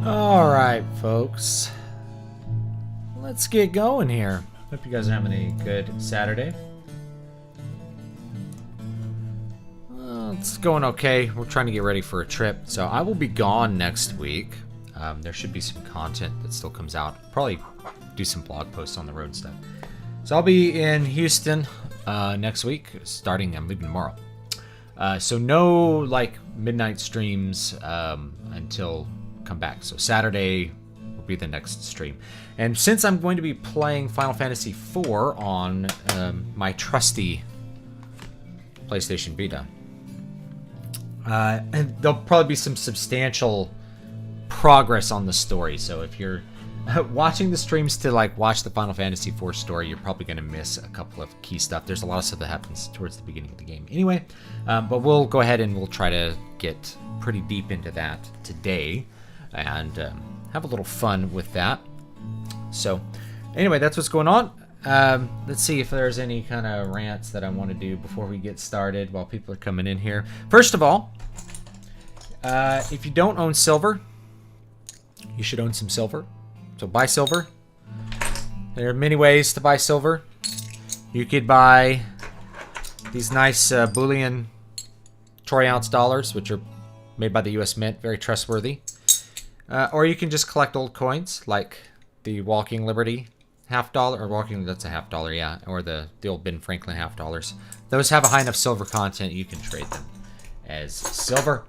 All right, folks. Let's get going here. Hope you guys are having a good Saturday. It's going okay. We're trying to get ready for a trip. So I will be gone next week. There should be some content that still comes out. Probably do some blog posts on the road stuff. So I'll be in Houston next week. I'm leaving tomorrow. So no like midnight streams until come back. So Saturday will be the next stream. And since I'm going to be playing Final Fantasy IV on my trusty PlayStation Vita, and there'll probably be some substantial progress on the story. So if you're watching the streams to like watch the Final Fantasy IV story, you're probably going to miss a couple of key stuff. There's a lot of stuff that happens towards the beginning of the game anyway, but we'll go ahead and we'll try to get pretty deep into that today and have a little fun with that. So anyway, that's what's going on. Let's see if there's any kind of rants that I want to do before we get started while people are coming in here. First of all, if you don't own silver, you should own some silver. So buy silver. There are many ways to buy silver. You could buy these nice bullion troy ounce dollars, which are made by the U.S. Mint, very trustworthy. Or you can just collect old coins, like the Walking Liberty $50, or Walking, that's a $50, yeah, or the old Ben Franklin $50. Those have a high enough silver content, you can trade them as silver.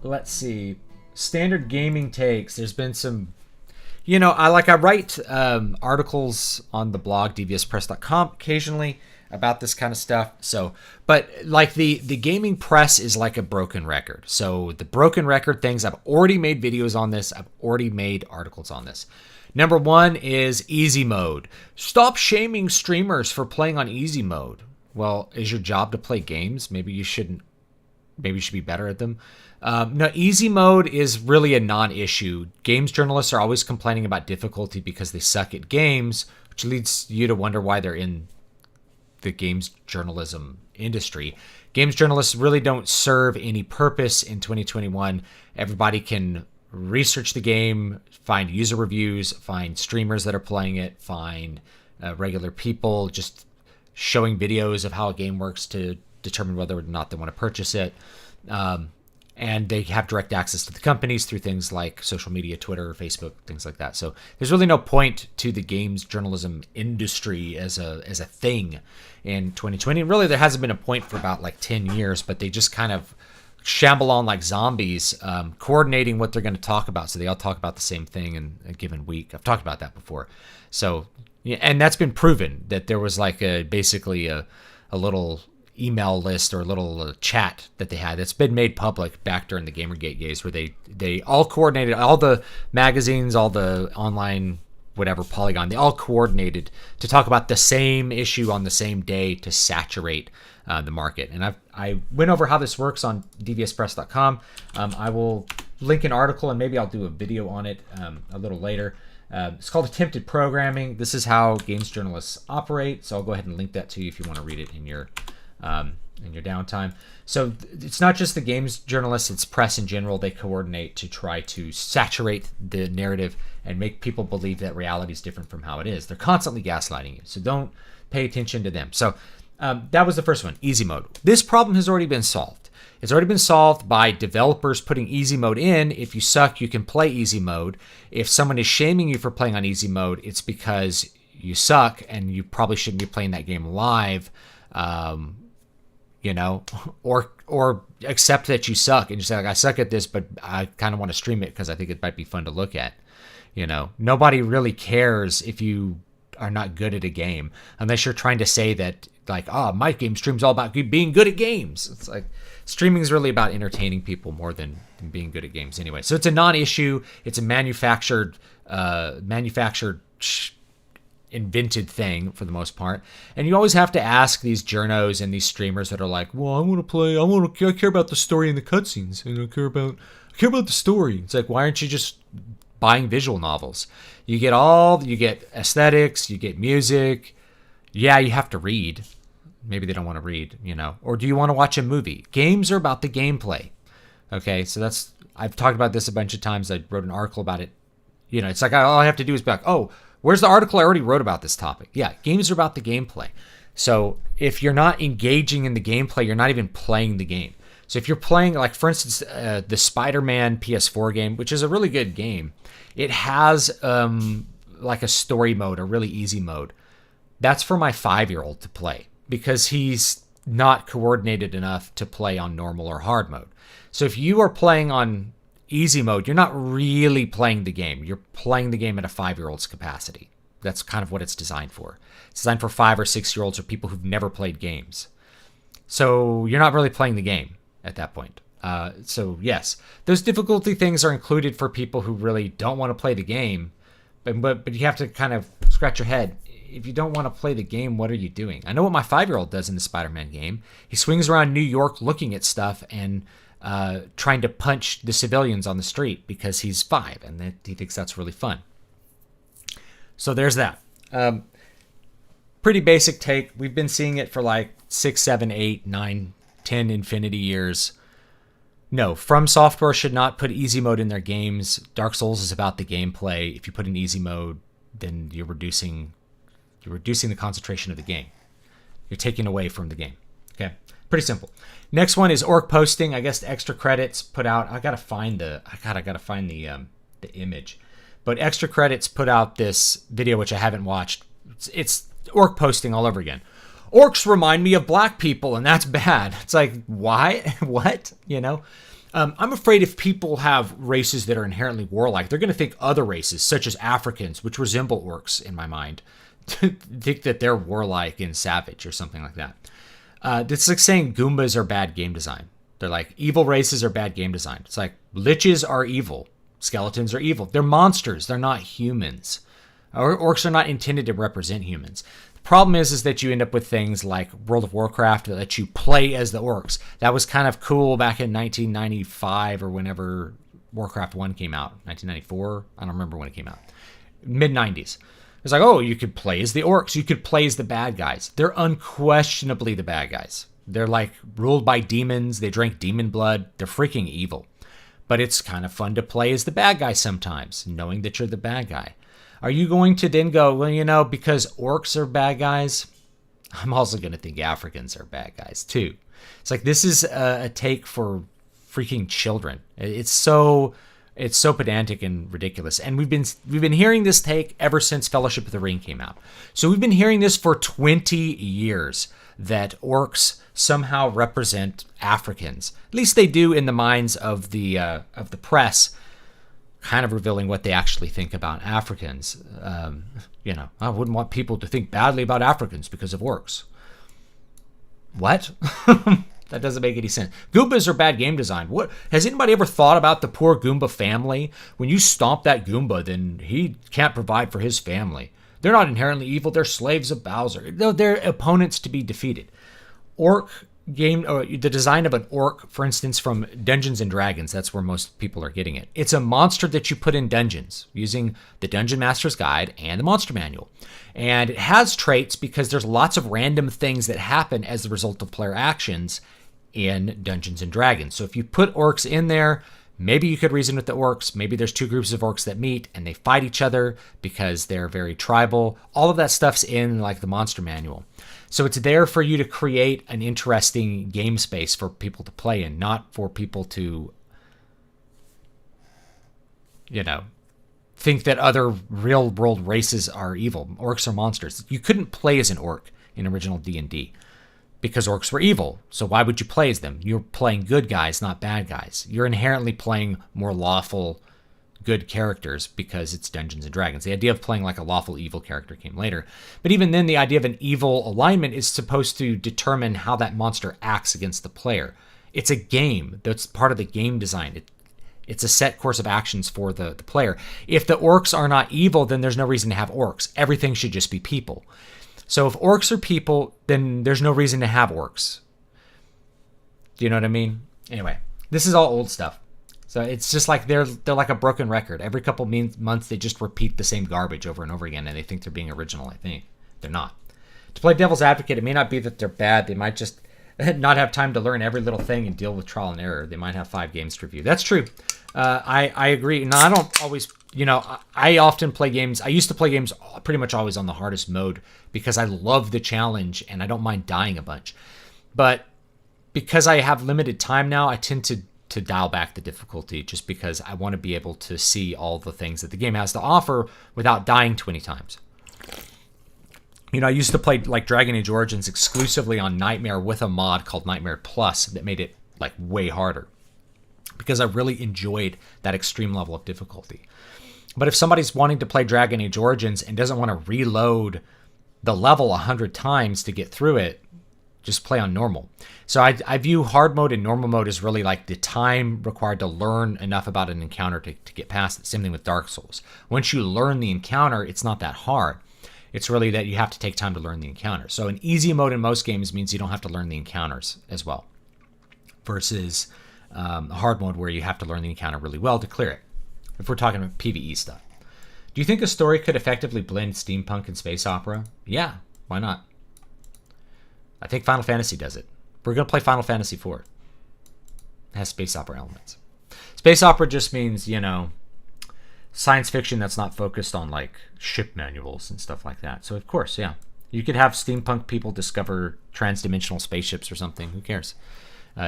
Let's see. Standard gaming takes. There's been some, I write articles on the blog deviouspress.com occasionally about this kind of stuff. So, but like the gaming press is like a broken record. So the broken record things, I've already made videos on this. I've already made articles on this. Number one is easy mode. Stop shaming streamers for playing on easy mode. Well, is your job to play games? Maybe you shouldn't. Maybe you should be better at them. No, easy mode is really a non-issue. Games journalists are always complaining about difficulty because they suck at games, which leads you to wonder why they're in the games journalism industry. Games journalists really don't serve any purpose in 2021. Everybody can research the game, find user reviews, find streamers that are playing it, find regular people just showing videos of how a game works to determine whether or not they want to purchase it. And they have direct access to the companies through things like social media, Twitter, Facebook, things like that. So there's really no point to the games journalism industry as a thing in 2020. And really, there hasn't been a point for about like 10 years, but they just kind of shamble on like zombies, coordinating what they're going to talk about. So they all talk about the same thing in a given week. I've talked about that before. So, yeah, and that's been proven that there was like basically a little email list or a little chat that they had that's been made public back during the Gamergate days, where they all coordinated, all the magazines, all the online whatever Polygon, they all coordinated to talk about the same issue on the same day to saturate the market. And I went over how this works on deviouspress.com. I will link an article and maybe I'll do a video on it a little later. It's called Attempted Programming. This is how games journalists operate. So I'll go ahead and link that to you if you want to read it in your downtime. So it's not just the games journalists, it's press in general. They coordinate to try to saturate the narrative and make people believe that reality is different from how it is. They're constantly gaslighting you, so don't pay attention to them. So that was the first one, easy mode. This problem has already been solved. It's already been solved by developers putting easy mode in. If you suck, you can play easy mode. If someone is shaming you for playing on easy mode, it's because you suck and you probably shouldn't be playing that game live. Or accept that you suck and just say, like, I suck at this, but I kind of want to stream it because I think it might be fun to look at. Nobody really cares if you are not good at a game unless you're trying to say that, like, my game stream's all about being good at games. It's like streaming is really about entertaining people more than being good at games anyway. So it's a non-issue. It's a manufactured invented thing for the most part. And you always have to ask these journos and these streamers that are like, well, I care about the story and the cutscenes, and I care about the story. It's like, why aren't you just buying visual novels? You get aesthetics, you get music. Yeah, you have to read. Maybe they don't want to read, or do you want to watch a movie? Games are about the gameplay. Okay, so that's I've talked about this a bunch of times. I wrote an article about it. You know, it's like all I have to do is be like, oh, where's the article I already wrote about this topic? Yeah, games are about the gameplay. So if you're not engaging in the gameplay, you're not even playing the game. So if you're playing, like, for instance, the Spider-Man PS4 game, which is a really good game, it has like a story mode, a really easy mode. That's for my 5-year-old to play because he's not coordinated enough to play on normal or hard mode. So if you are playing on easy mode, you're not really playing the game. You're playing the game at a 5-year-old's capacity. That's kind of what it's designed for. It's designed for 5 or 6-year-olds or people who've never played games. So you're not really playing the game at that point. So yes, those difficulty things are included for people who really don't want to play the game. But you have to kind of scratch your head. If you don't want to play the game, what are you doing? I know what my 5-year-old does in the Spider-Man game. He swings around New York looking at stuff and trying to punch the civilians on the street because he's 5 and he thinks that's really fun. So there's that. Pretty basic take. We've been seeing it for like 6, 7, 8, 9, 10 infinity years. No, From Software should not put easy mode in their games. Dark Souls is about the gameplay. If you put in easy mode, then you're reducing the concentration of the game. You're taking away from the game. Okay, pretty simple. Next one is Orc posting. I guess the extra credits put out. I gotta find the image. But extra credits put out this video which I haven't watched. It's Orc posting all over again. Orcs remind me of black people, and that's bad. It's like, why? What? You know? I'm afraid if people have races that are inherently warlike, they're going to think other races, such as Africans, which resemble orcs in my mind, think that they're warlike and savage or something like that. It's like saying Goombas are bad game design. They're like, evil races are bad game design. It's like, liches are evil. Skeletons are evil. They're monsters. They're not humans. Orcs are not intended to represent humans. Problem is that you end up with things like World of Warcraft that let you play as the orcs. That was kind of cool back in 1995 or whenever Warcraft 1 came out. 1994? I don't remember when it came out. Mid-90s. It's like, oh, you could play as the orcs. You could play as the bad guys. They're unquestionably the bad guys. They're like ruled by demons. They drink demon blood. They're freaking evil. But it's kind of fun to play as the bad guy sometimes, knowing that you're the bad guy. Are you going to then go, well, you know, because orcs are bad guys, I'm also going to think Africans are bad guys too. It's like, this is a take for freaking children. It's so pedantic and ridiculous. And we've been hearing this take ever since Fellowship of the Ring came out. So we've been hearing this for 20 years that orcs somehow represent Africans. At least they do in the minds of the press, kind of revealing what they actually think about Africans. You know, I wouldn't want people to think badly about Africans because of orcs. What? That doesn't make any sense. Goombas are bad game design. What has anybody ever thought about the poor Goomba family? When you stomp that Goomba, then he can't provide for his family. They're not inherently evil. They're slaves of Bowser. They're opponents to be defeated. Orc game, or the design of an orc, for instance, from Dungeons and Dragons, that's where most people are getting it. It's a monster that you put in dungeons using the Dungeon Master's Guide and the Monster Manual. And it has traits because there's lots of random things that happen as the result of player actions in Dungeons and Dragons. So if you put orcs in there, maybe you could reason with the orcs. Maybe there's two groups of orcs that meet and they fight each other because they're very tribal. All of that stuff's in like the Monster Manual. So it's there for you to create an interesting game space for people to play in, not for people to, you know, think that other real world races are evil. Orcs are monsters. You couldn't play as an orc in original D&D because orcs were evil. So why would you play as them? You're playing good guys, not bad guys. You're inherently playing more lawful, good characters because it's Dungeons and Dragons. The idea of playing like a lawful evil character came later. But even then, the idea of an evil alignment is supposed to determine how that monster acts against the player. It's a game. That's part of the game design. It's a set course of actions for the player. If the orcs are not evil, then there's no reason to have orcs. Everything should just be people. So if orcs are people, then there's no reason to have orcs. Do you know what I mean? Anyway, this is all old stuff. So it's just like they're like a broken record. Every couple months, they just repeat the same garbage over and over again, and they think they're being original. I think they're not. To play devil's advocate, it may not be that they're bad. They might just not have time to learn every little thing and deal with trial and error. They might have 5 games to review. That's true. I agree. No, I don't always, I often play games. I used to play games pretty much always on the hardest mode because I love the challenge and I don't mind dying a bunch. But because I have limited time now, I tend to dial back the difficulty just because I want to be able to see all the things that the game has to offer without dying 20 times. I used to play like Dragon Age Origins exclusively on Nightmare with a mod called Nightmare Plus that made it like way harder because I really enjoyed that extreme level of difficulty. But if somebody's wanting to play Dragon Age Origins and doesn't want to reload the level 100 times to get through it, just play on normal. So I view hard mode and normal mode as really like the time required to learn enough about an encounter to get past it. Same thing with Dark Souls. Once you learn the encounter, it's not that hard. It's really that you have to take time to learn the encounter. So an easy mode in most games means you don't have to learn the encounters as well. Versus a hard mode where you have to learn the encounter really well to clear it. If we're talking about PvE stuff. Do you think a story could effectively blend steampunk and space opera? Yeah, why not? I think Final Fantasy does it. We're going to play Final Fantasy IV. It has space opera elements. Space opera just means, science fiction that's not focused on like ship manuals and stuff like that. So of course, yeah. You could have steampunk people discover transdimensional spaceships or something. Who cares?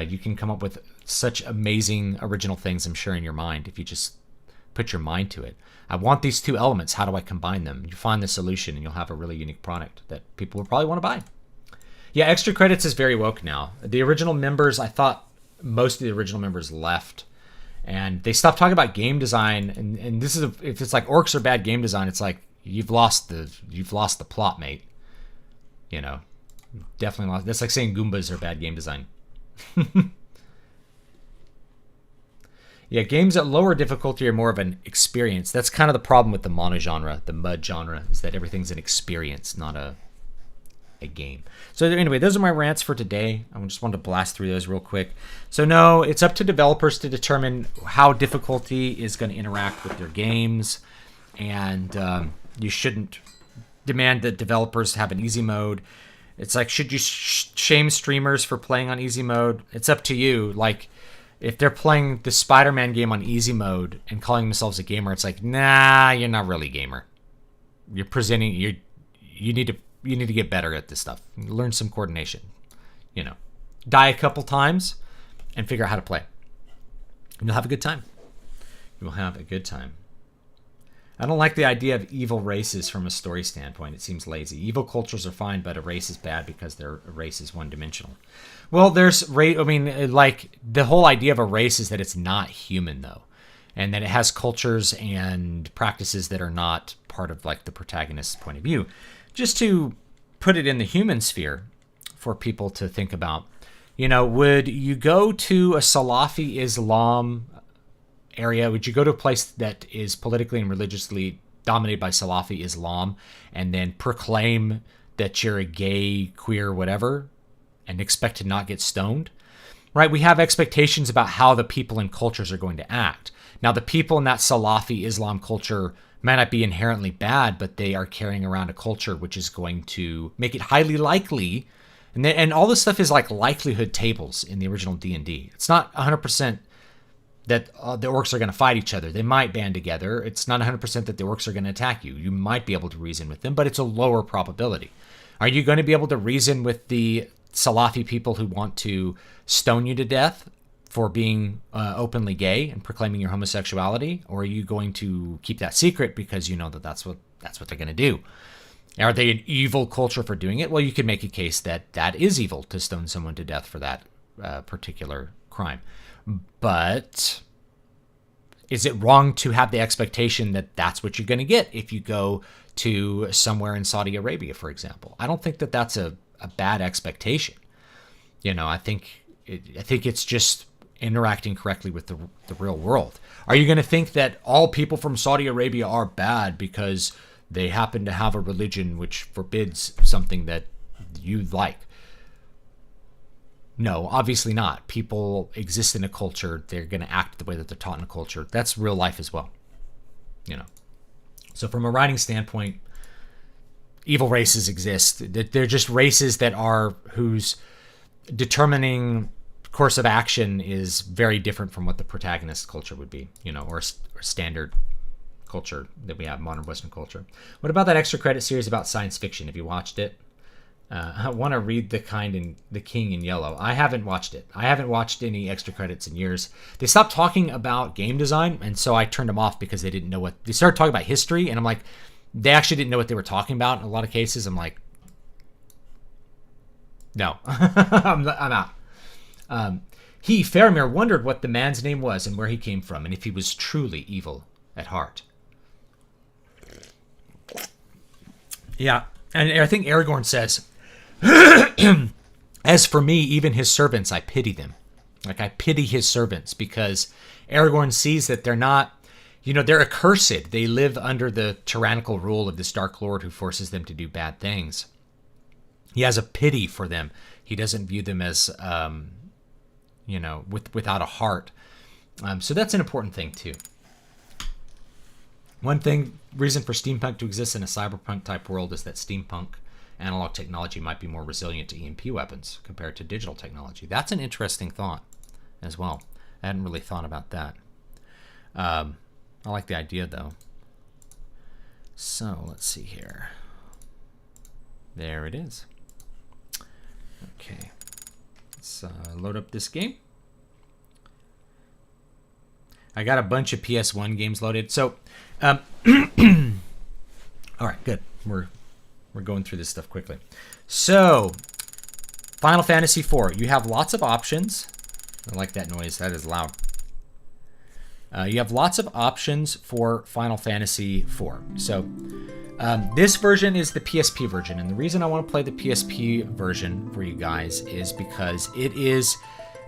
You can come up with such amazing original things, I'm sure, in your mind if you just put your mind to it. I want these two elements. How do I combine them? You find the solution and you'll have a really unique product that people will probably want to buy. Yeah, extra credits is very woke now. The original members, I thought most of the original members left. And they stopped talking about game design. And this is if it's like orcs are bad game design, it's like you've lost the plot, mate. Definitely lost. That's like saying Goombas are bad game design. Yeah, games at lower difficulty are more of an experience. That's kind of the problem with the monogenre, the mud genre, is that everything's an experience, not a game. So anyway, those are my rants for today. I just wanted to blast through those real quick. So no, it's up to developers to determine how difficulty is going to interact with their games, and you shouldn't demand that developers have an easy mode. It's like, should you shame streamers for playing on easy mode? It's up to you. Like, if they're playing the Spider-Man game on easy mode and calling themselves a gamer, it's like, nah, you're not really a gamer. You're presenting, you need to get better at this stuff. Learn some coordination. Die a couple times and figure out how to play. And you'll have a good time. You will have a good time. I don't like the idea of evil races from a story standpoint. It seems lazy. Evil cultures are fine, but a race is bad because a race is one-dimensional. Well, like the whole idea of a race is that it's not human, though, and that it has cultures and practices that are not part of like the protagonist's point of view. Just to put it in the human sphere for people to think about, would you go to a Salafi Islam area? Would you go to a place that is politically and religiously dominated by Salafi Islam and then proclaim that you're a gay, queer, whatever, and expect to not get stoned? Right? We have expectations about how the people and cultures are going to act. Now, the people in that Salafi Islam culture might not be inherently bad, but they are carrying around a culture which is going to make it highly likely. And all this stuff is like likelihood tables in the original D&D. It's not 100% that the orcs are going to fight each other. They might band together. It's not 100% that the orcs are going to attack you. You might be able to reason with them, but it's a lower probability. Are you going to be able to reason with the Salafi people who want to stone you to death for being openly gay and proclaiming your homosexuality? Or are you going to keep that secret because you know that that's what they're going to do? Are they an evil culture for doing it? Well, you could make a case that that is evil to stone someone to death for that particular crime. But is it wrong to have the expectation that that's what you're going to get if you go to somewhere in Saudi Arabia, for example? I don't think that that's a bad expectation. I think it's just interacting correctly with the real world. Are you going to think that all people from Saudi Arabia are bad because they happen to have a religion which forbids something that you like? No, obviously not. People exist in a culture. They're going to act the way that they're taught in a culture. That's real life as well. So from a writing standpoint, evil races exist. They're just races that are whose determining course of action is very different from what the protagonist culture would be, or standard culture that we have, modern Western culture. What about that extra credit series about science fiction? Have you watched it? I want to read The King in Yellow. I haven't watched it. I haven't watched any extra credits in years. They stopped talking about game design, and so I turned them off because they didn't know what... They started talking about history, and I'm like, they actually didn't know what they were talking about in a lot of cases. I'm like, no, I'm out. Faramir, wondered what the man's name was and where he came from, and if he was truly evil at heart. Yeah, and I think Aragorn says, as for me, even his servants, I pity them. Like, I pity his servants, because Aragorn sees that they're not, they're accursed. They live under the tyrannical rule of this Dark Lord who forces them to do bad things. He has a pity for them. He doesn't view them as, without a heart. So that's an important thing, too. One reason for steampunk to exist in a cyberpunk type world is that steampunk analog technology might be more resilient to EMP weapons compared to digital technology. That's an interesting thought as well. I hadn't really thought about that. I like the idea, though. So let's see here. There it is. Okay. Let's load up this game. I got a bunch of PS1 games loaded. So, all right, good. We're going through this stuff quickly. So, Final Fantasy IV. You have lots of options. I like that noise. That is loud. You have lots of options for Final Fantasy IV. So, this version is the PSP version. And the reason I want to play the PSP version for you guys is because it is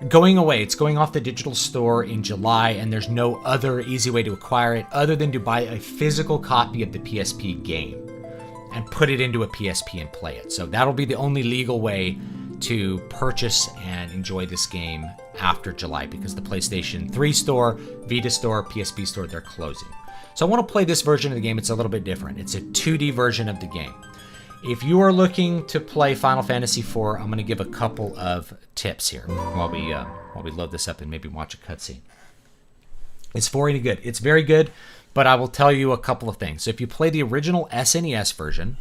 going away. It's going off the digital store in July, and there's no other easy way to acquire it other than to buy a physical copy of the PSP game and put it into a PSP and play it. So that'll be the only legal way to purchase and enjoy this game after July, because the PlayStation 3 store, Vita store, PSP store, they're closing. So I want to play this version of the game. It's a little bit different. It's a 2D version of the game. If you are looking to play Final Fantasy IV, I'm going to give a couple of tips here while we load this up and maybe watch a cutscene. It's really good. It's very good, but I will tell you a couple of things. So if you play the original SNES version,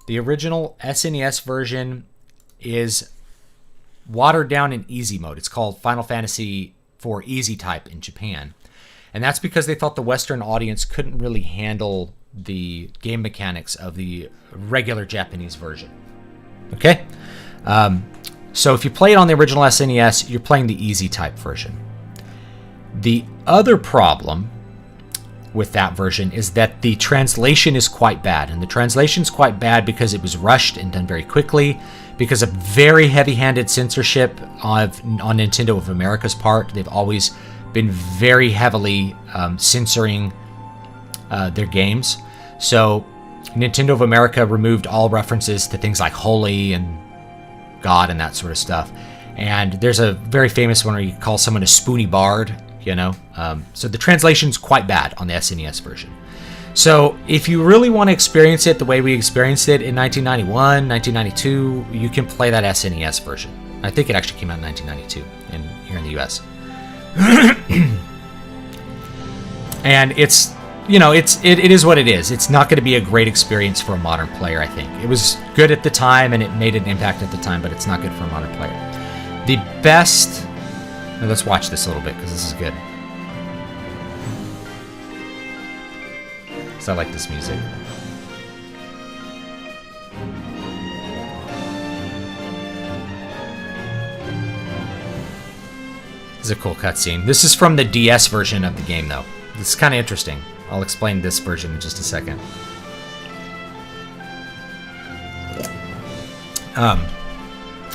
the original SNES version is watered down in easy mode. It's called Final Fantasy IV Easy Type in Japan. And that's because they thought the Western audience couldn't really handle the game mechanics of the regular Japanese version. Okay? So if you play it on the original SNES, you're playing the easy type version. The other problem with that version is that the translation is quite bad. And the translation is quite bad because it was rushed and done very quickly, because of very heavy-handed censorship on Nintendo of America's part. They've always been very heavily censoring their games. So Nintendo of America removed all references to things like holy and God and that sort of stuff. And there's a very famous one where you call someone a spoony bard, So the translation's quite bad on the SNES version. So if you really want to experience it the way we experienced it in 1991, 1992, you can play that SNES version. I think it actually came out in 1992 here in the US. And it's, it is what it is. It's not going to be a great experience for a modern player, I think. It was good at the time, and it made an impact at the time, but it's not good for a modern player. The best... Now let's watch this a little bit, because this is good. Because I like this music. This is a cool cutscene. This is from the DS version of the game, though. This is kind of interesting. I'll explain this version in just a second.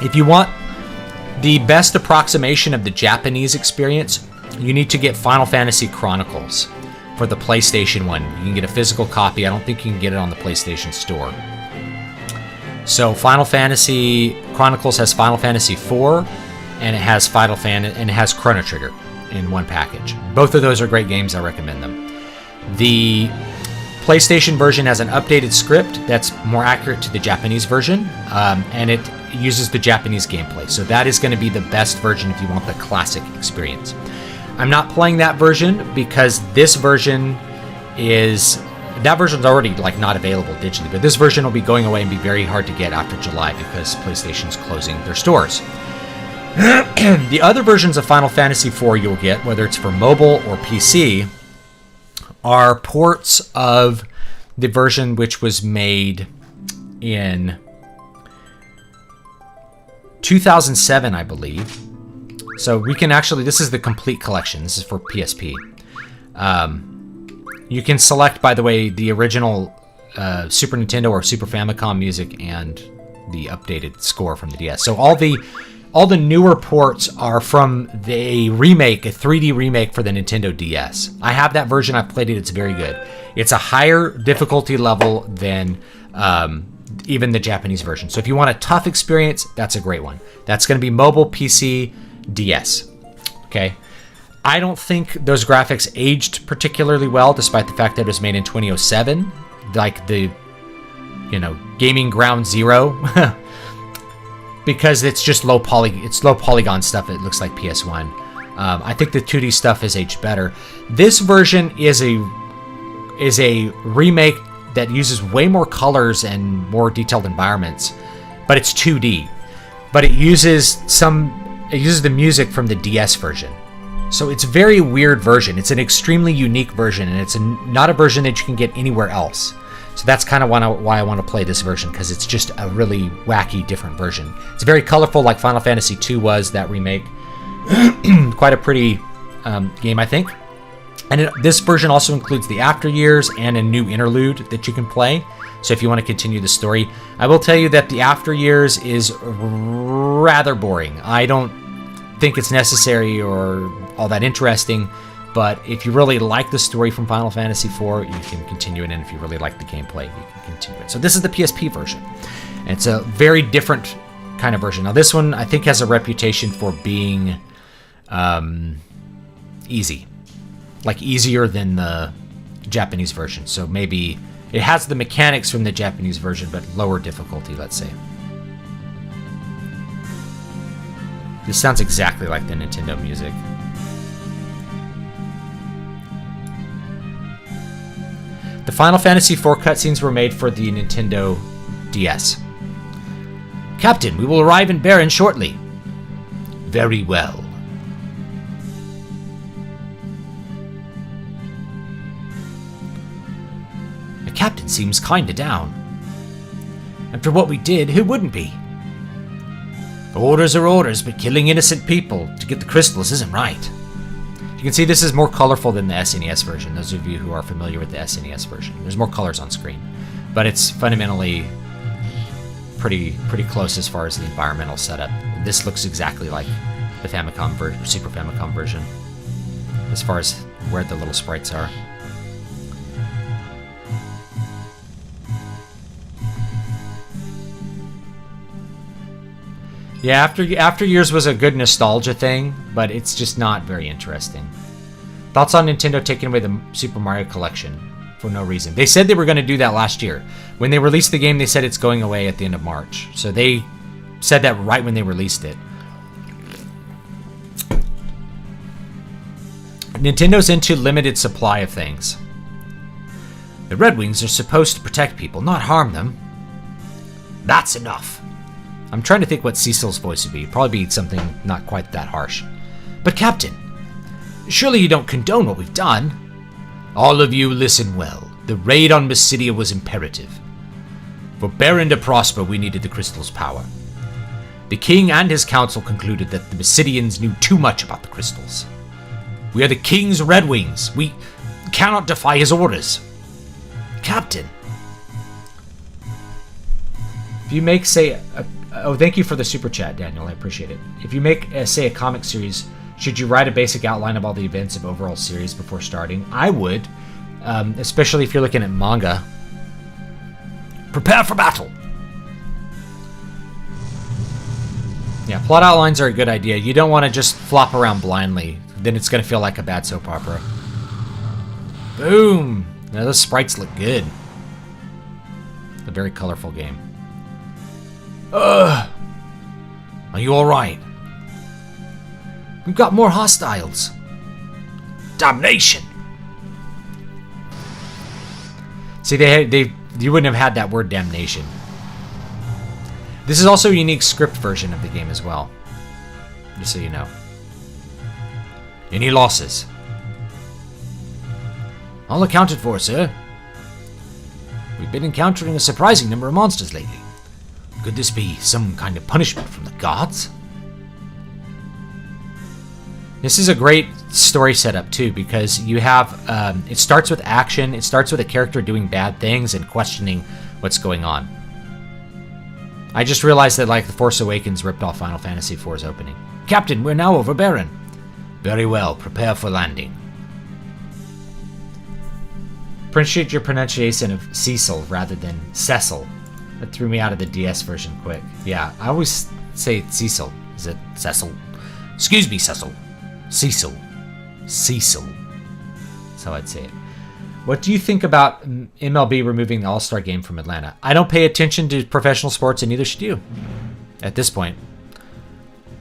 If you want the best approximation of the Japanese experience, you need to get Final Fantasy Chronicles for the PlayStation 1. You can get a physical copy. I don't think you can get it on the PlayStation Store. So Final Fantasy Chronicles has Final Fantasy IV, and it has and it has Chrono Trigger in one package. Both of those are great games. I recommend them. The PlayStation version has an updated script that's more accurate to the Japanese version, and it uses the Japanese gameplay. So that is going to be the best version if you want the classic experience. I'm not playing that version because this version is... That version's already like not available digitally, but this version will be going away and be very hard to get after July because PlayStation's closing their stores. The other versions of Final Fantasy IV you'll get, whether it's for mobile or PC, are ports of the version which was made in 2007, I believe. So we can actually, this is the complete collection. This is for PSP. You can select, by the way, the original Super Nintendo or Super Famicom music and the updated score from the DS. So all the newer ports are from the remake, a 3D remake for the Nintendo DS. I have that version. I've played it. It's very good. It's a higher difficulty level than even the Japanese version. So if you want a tough experience, that's a great one. That's going to be mobile, PC, DS. Okay. I don't think those graphics aged particularly well, despite the fact that it was made in 2007, like the, gaming ground zero, because it's just low polygon stuff. It looks like PS1. I think the 2D stuff has aged better. This version is a remake that uses way more colors and more detailed environments, but it's 2D. But it uses the music from the DS version. So it's a very weird version. It's an extremely unique version, and it's not a version that you can get anywhere else. So that's kind of why I want to play this version, because it's just a really wacky, different version. It's very colorful, like Final Fantasy II was, that remake. Quite a pretty game, I think. And this version also includes the After Years and a new interlude that you can play. So if you want to continue the story, I will tell you that the After Years is rather boring. I don't think it's necessary or all that interesting, but if you really like the story from Final Fantasy IV, you can continue it, and if you really like the gameplay, you can continue it. So this is the PSP version, and it's a very different kind of version. Now this one, I think, has a reputation for being easy, like easier than the Japanese version. So maybe it has the mechanics from the Japanese version, but lower difficulty, let's say. This sounds exactly like the Nintendo music. The Final Fantasy IV cutscenes were made for the Nintendo DS. Captain, we will arrive in Baron shortly. Very well. The captain seems kinda down. After what we did, who wouldn't be? Orders are orders, but killing innocent people to get the crystals isn't right. You can see this is more colorful than the SNES version, those of you who are familiar with the SNES version. There's more colors on screen, but it's fundamentally pretty close as far as the environmental setup. This looks exactly like the Super Famicom version, as far as where the little sprites are. Yeah, After Years was a good nostalgia thing, but it's just not very interesting. Thoughts on Nintendo taking away the Super Mario Collection for no reason? They said they were going to do that last year. When they released the game, they said it's going away at the end of March. So they said that right when they released it. Nintendo's into limited supply of things. The Red Wings are supposed to protect people, not harm them. That's enough. I'm trying to think what Cecil's voice would be. It'd probably be something not quite that harsh. But Captain, surely you don't condone what we've done? All of you listen well. The raid on Mysidia was imperative. For Baron to prosper, we needed the crystal's power. The king and his council concluded that the Mysidians knew too much about the crystals. We are the king's Red Wings. We cannot defy his orders. Captain. If you make, say, oh, thank you for the super chat, Daniel. I appreciate it. If you make, say, a comic series, should you write a basic outline of all the events of overall series before starting? I would, especially if you're looking at manga. Prepare for battle. Yeah, plot outlines are a good idea. You don't want to just flop around blindly. Then it's going to feel like a bad soap opera. Boom! Now those sprites look good. A very colorful game. Ugh! Are you alright? We've got more hostiles. Damnation! See, you wouldn't have had that word damnation. This is also a unique script version of the game as well. Just so you know. Any losses? All accounted for, sir. We've been encountering a surprising number of monsters lately. Could this be some kind of punishment from the gods? This is a great story setup too, because you have, it starts with action, it starts with a character doing bad things and questioning what's going on. I just realized that, like, The Force Awakens ripped off Final Fantasy IV's opening. Captain, we're now over Baron. Very well, prepare for landing. Appreciate your pronunciation of Cecil rather than Cecil. That threw me out of the DS version quick. Yeah, I always say Cecil. Is it Cecil? Excuse me, Cecil. Cecil. Cecil. That's how I'd say it. What do you think about MLB removing the All-Star game from Atlanta? I don't pay attention to professional sports, and neither should you. At this point.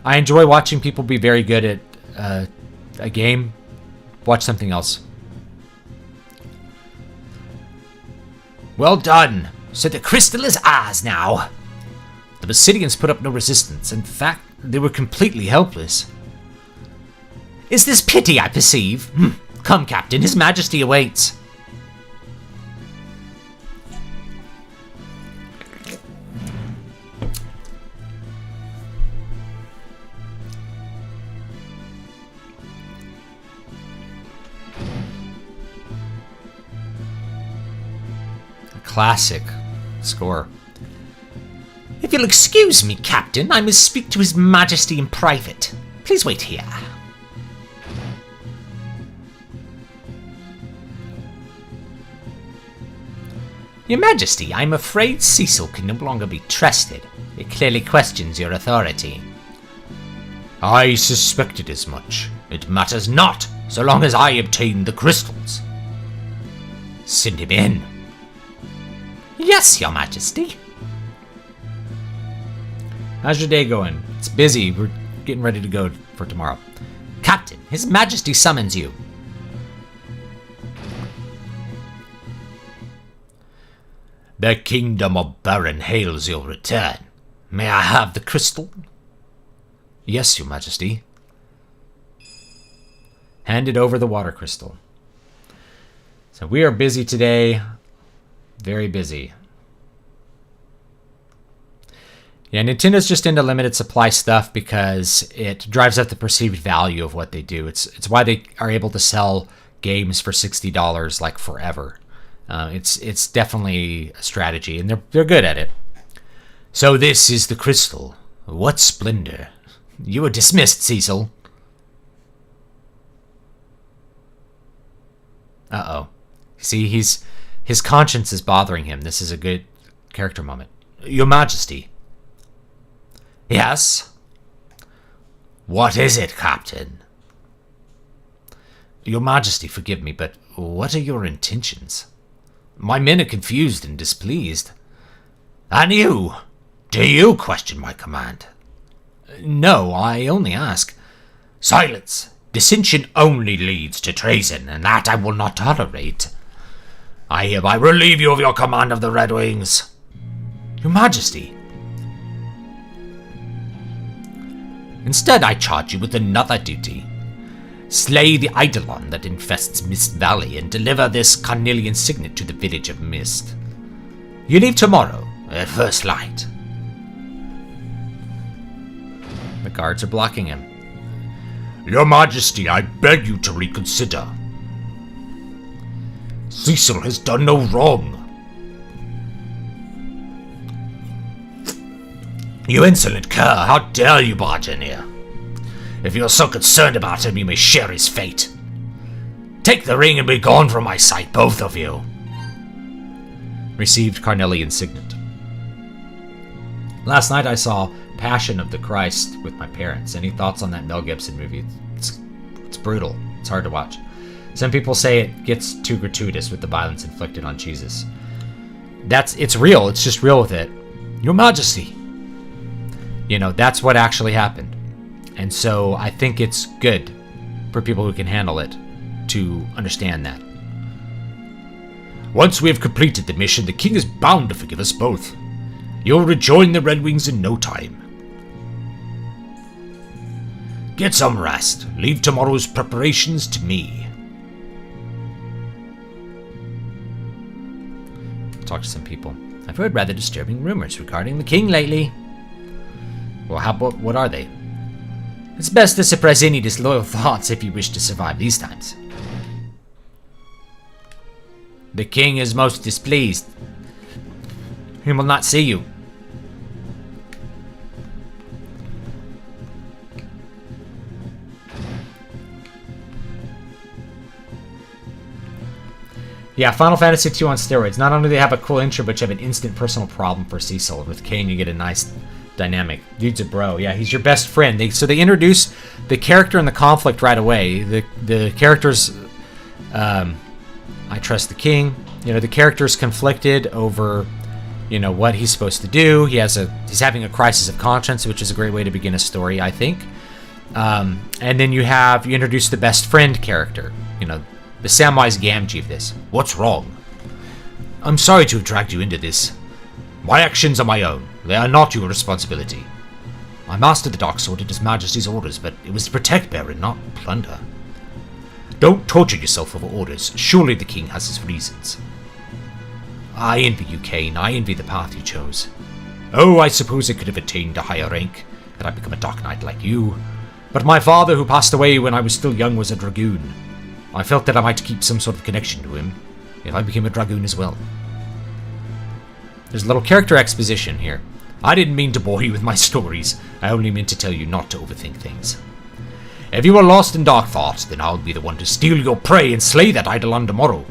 I enjoy watching people be very good at a game. Watch something else. Well done. So the crystal is ours now. The Basidians put up no resistance. In fact, they were completely helpless. Is this pity I perceive? Come, Captain, His Majesty awaits. A classic score. If you'll excuse me, Captain, I must speak to His Majesty in private. Please wait here. Your Majesty, I'm afraid Cecil can no longer be trusted. It clearly questions your authority. I suspected as much. It matters not, so long as I obtain the crystals. Send him in. Yes, Your Majesty. How's your day going? It's busy. We're getting ready to go for tomorrow. Captain, His Majesty summons you. The kingdom of Baron hails your return. May I have the crystal? Yes, Your Majesty. Handed over the water crystal. So we are busy today. Very busy. Yeah, Nintendo's just into limited supply stuff because it drives up the perceived value of what they do. It's why they are able to sell games for $60 like forever. It's definitely a strategy, and they're good at it. So this is the crystal. What splendor. You are dismissed, Cecil. Uh-oh. See, his conscience is bothering him. This is a good character moment. Your Majesty. Yes? What is it, Captain? Your Majesty, forgive me, but what are your intentions? My men are confused and displeased. And you? Do you question my command? No, I only ask. Silence! Dissension only leads to treason, and that I will not tolerate. I hereby relieve you of your command of the Red Wings. Your Majesty. Instead, I charge you with another duty. Slay the Eidolon that infests Mist Valley and deliver this carnelian signet to the village of Mist. You leave tomorrow, at first light. The guards are blocking him. Your Majesty, I beg you to reconsider. Cecil has done no wrong. You insolent cur, how dare you barge in here? If you're so concerned about him, you may share his fate. Take the ring and be gone from my sight, both of you. Received Carnelian Signet. Last night I saw Passion of the Christ with my parents. Any thoughts on that Mel Gibson movie? It's brutal. It's hard to watch. Some people say it gets too gratuitous with the violence inflicted on Jesus. It's real. It's just real with it. Your Majesty. You know, that's what actually happened. And so I think it's good for people who can handle it to understand that. Once we have completed the mission, the king is bound to forgive us both. You'll rejoin the Red Wings in no time. Get some rest. Leave tomorrow's preparations to me. Talk to some people. I've heard rather disturbing rumors regarding the king lately. Well, what are they? It's best to suppress any disloyal thoughts if you wish to survive these times. The king is most displeased. He will not see you. Yeah, Final Fantasy II on steroids. Not only do they have a cool intro, but you have an instant personal problem for Cecil. With Kain, you get a nice dynamic. Dude's a bro. Yeah, he's your best friend. So they introduce the character and the conflict right away. The characters... I trust the king. You know, the character's conflicted over, you know, what he's supposed to do. He's having a crisis of conscience, which is a great way to begin a story, I think. And then you introduce the best friend character. You know, the Samwise Gamgee of this. What's wrong? I'm sorry to have dragged you into this. My actions are my own. They are not your responsibility. I mastered the Dark Sword at His Majesty's orders, but it was to protect Baron, not plunder. Don't torture yourself over orders. Surely the king has his reasons. I envy you, Kain. I envy the path you chose. Oh, I suppose I could have attained a higher rank had I become a Dark Knight like you. But my father, who passed away when I was still young, was a dragoon. I felt that I might keep some sort of connection to him if I became a dragoon as well. There's a little character exposition here. I didn't mean to bore you with my stories. I only meant to tell you not to overthink things. If you are lost in dark thoughts, then I'll be the one to steal your prey and slay that Eidolon tomorrow.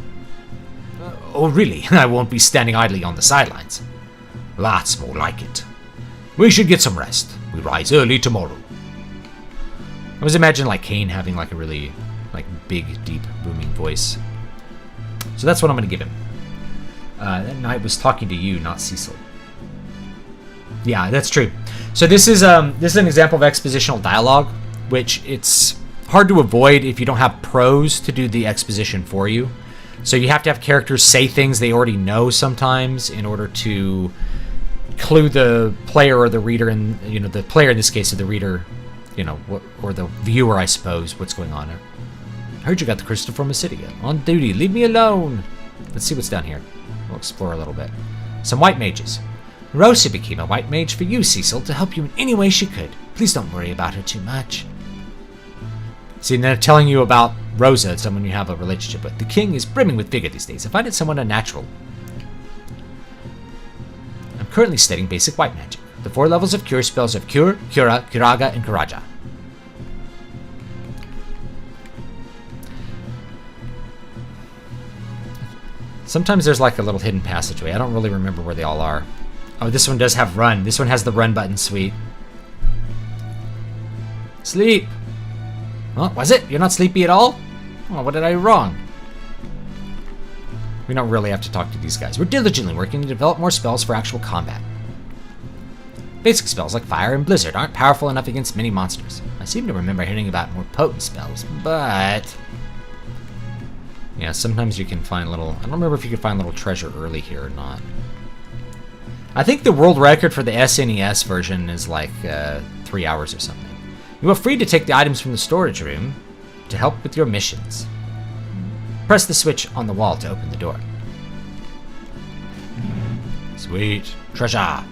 Oh, really? I won't be standing idly on the sidelines. That's more like it. We should get some rest. We rise early tomorrow. I was imagining like Kain having like a really big, deep, booming voice. So that's what I'm going to give him. That knight was talking to you, not Cecil. Yeah, that's true. So this is an example of expositional dialogue, which it's hard to avoid if you don't have pros to do the exposition for you. So you have to have characters say things they already know sometimes in order to clue the player or the reader, and you know, the player in this case, or the reader, you know, or the viewer, I suppose, what's going on there. I heard you got the crystal from Misty. On duty, leave me alone. Let's see what's down here. We'll explore a little bit. Some white mages. Rosa became a white mage for you, Cecil, to help you in any way she could. Please don't worry about her too much. See, and they're telling you about Rosa, someone you have a relationship with. The king is brimming with vigor these days. I find it somewhat unnatural. I'm currently studying basic white magic. The 4 levels of cure spells of Cure, Cura, Curaga, and Kuraja. Sometimes there's like a little hidden passageway. I don't really remember where they all are. Oh, this one does have run. This one has the run button, sweet. Sleep. Oh, was it? You're not sleepy at all? Oh, what did I do wrong? We don't really have to talk to these guys. We're diligently working to develop more spells for actual combat. Basic spells like Fire and Blizzard aren't powerful enough against many monsters. I seem to remember hearing about more potent spells, but... yeah, sometimes you can find little... I don't remember if you could find little treasure early here or not. I think the world record for the SNES version is like 3 hours or something. You are free to take the items from the storage room to help with your missions. Press the switch on the wall to open the door. Sweet. Treasure.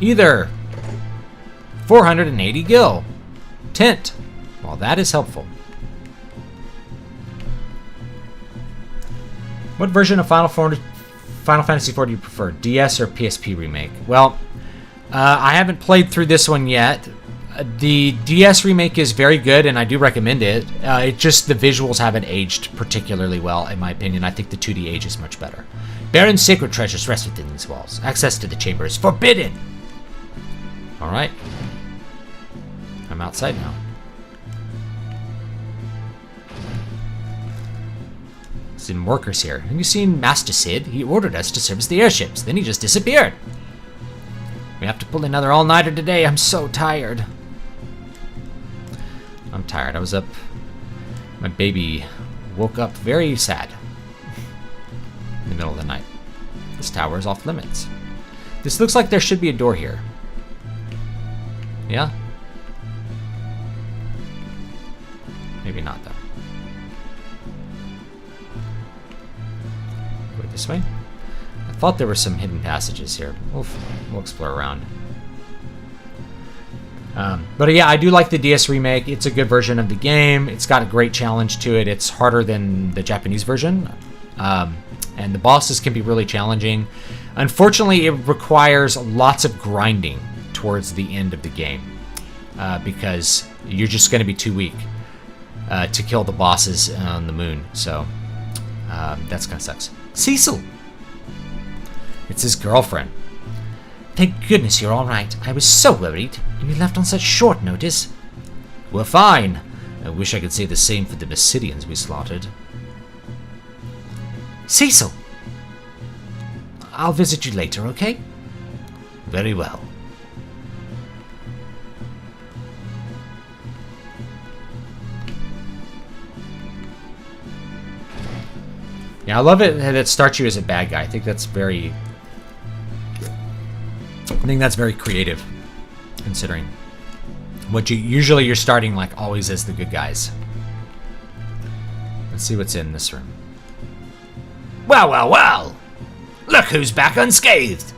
Either 480 gil. Tint. Well, that is helpful. What version of Final Fantasy IV do you prefer? DS or PSP remake? Well, I haven't played through this one yet. The DS remake is very good, and I do recommend it. It just, the visuals haven't aged particularly well, in my opinion. I think the 2D age is much better. Baron's sacred treasures rest within these walls. Access to the chamber is forbidden! Alright. I'm outside now. Some workers here. Have you seen Master Sid? He ordered us to service the airships, then he just disappeared. We have to pull another all-nighter today. I'm so tired. I'm tired. I was up. My baby woke up very sad in the middle of the night. This tower is off limits. This looks like there should be a door here. Yeah? Maybe not, though. Go this way. I thought there were some hidden passages here. We'll explore around. But yeah, I do like the DS remake. It's a good version of the game. It's got a great challenge to it. It's harder than the Japanese version. And the bosses can be really challenging. Unfortunately, it requires lots of grinding towards the end of the game. Because you're just going to be too weak to kill the bosses on the moon. So, that's kind of sucks. Cecil! It's his girlfriend. Thank goodness you're all right. I was so worried. And you left on such short notice. We're fine. I wish I could say the same for the Mysidians we slaughtered. Cecil! I'll visit you later, okay? Very well. Yeah, I love it that it starts you as a bad guy. I think that's very creative, considering what you're starting like always as the good guys. Let's see what's in this room. Well, well, well! Look who's back unscathed!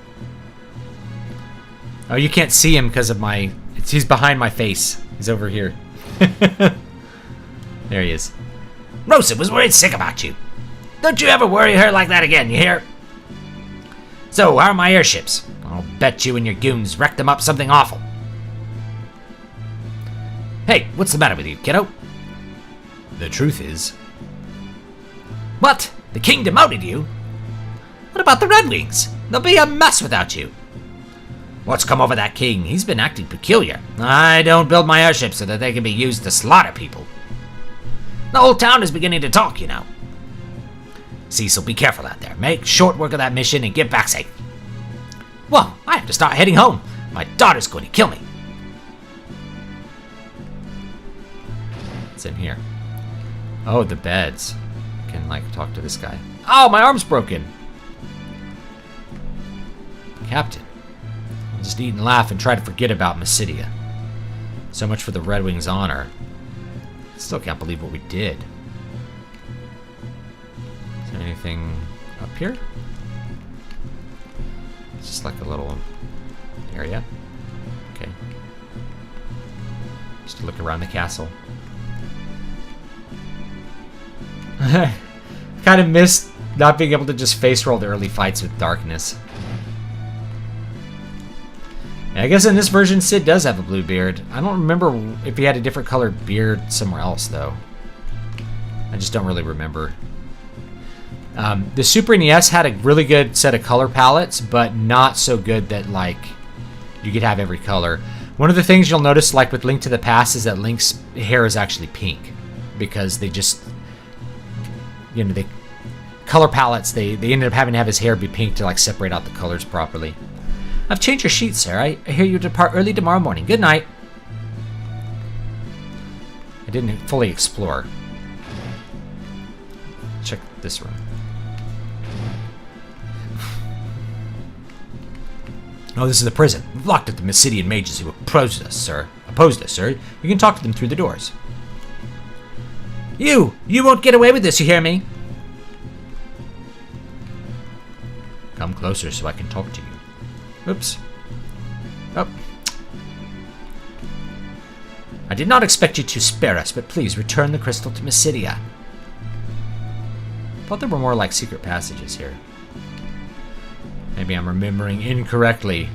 Oh, you can't see him because of my... he's behind my face. He's over here. There he is. Rosa was worried sick about you. Don't you ever worry her like that again, you hear? So, how are my airships? I'll bet you and your goons wrecked them up something awful. Hey, what's the matter with you, kiddo? The truth is... What? The king demoted you? What about the Red Wings? They'll be a mess without you. What's come over that king? He's been acting peculiar. I don't build my airships so that they can be used to slaughter people. The whole town is beginning to talk, you know. Cecil, be careful out there. Make short work of that mission and get back safe. Well, I have to start heading home. My daughter's going to kill me. What's in here? Oh, the beds. Can, like, talk to this guy. Oh, my arm's broken! Captain. I'll just eat and laugh and try to forget about Mysidia. So much for the Red Wings' honor. Still can't believe what we did. Is there anything up here? It's just like a little area. Okay. Just to look around the castle. Kind of missed not being able to just face roll the early fights with darkness. And I guess in this version, Sid does have a blue beard. I don't remember if he had a different colored beard somewhere else, though. I just don't really remember. The Super NES had a really good set of color palettes, but not so good that, like, you could have every color. One of the things you'll notice, like with Link to the Past, is that Link's hair is actually pink. Because they just... you know, they... color palettes, they ended up having to have his hair be pink to, like, separate out the colors properly. I've changed your sheet, sir. I hear you depart early tomorrow morning. Good night. I didn't fully explore. Check this room. Oh, this is the prison. We've locked up the Mysidian mages who opposed us, sir. You can talk to them through the doors. You won't get away with this, you hear me? Come closer so I can talk to you. Oops. Oh. I did not expect you to spare us, but please return the crystal to Mysidia. I thought there were more like secret passages here. Maybe I'm remembering incorrectly.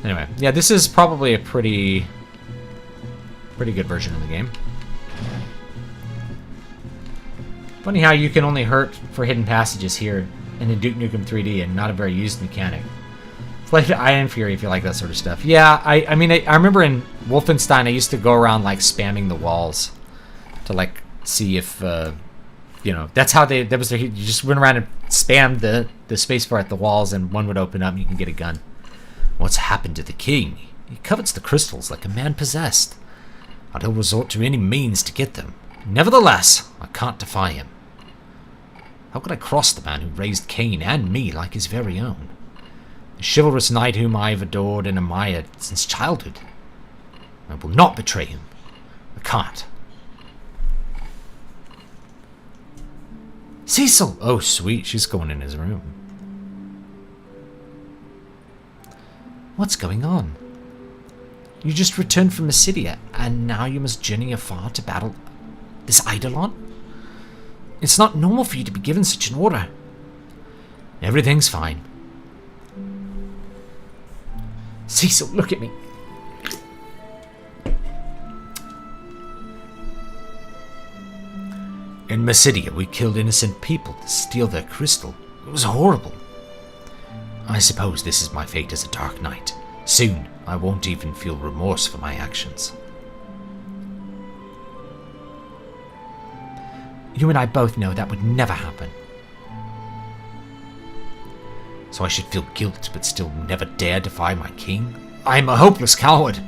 Anyway, yeah, this is probably a pretty good version of the game. Funny how you can only hurt for hidden passages here in the Duke Nukem 3D and not a very used mechanic. It's like Iron Fury if you like that sort of stuff. Yeah, I mean, I remember in Wolfenstein I used to go around like spamming the walls to like see if You know, that's how that was their, you just went around and spammed the spacebar at the walls and one would open up and you can get a gun. What's happened to the king? He covets the crystals like a man possessed, and he'll resort to any means to get them. Nevertheless, I can't defy him. How could I cross the man who raised Cain and me like his very own? The chivalrous knight whom I have adored and admired since childhood. I will not betray him. I can't. Cecil! Oh, sweet. She's going in his room. What's going on? You just returned from Misty, and now you must journey afar to battle this Eidolon? It's not normal for you to be given such an order. Everything's fine. Cecil, look at me. In Misty, we killed innocent people to steal their crystal. It was horrible. I suppose this is my fate as a Dark Knight. Soon, I won't even feel remorse for my actions. You and I both know that would never happen. So I should feel guilt but still never dare defy my king? I'm a hopeless coward.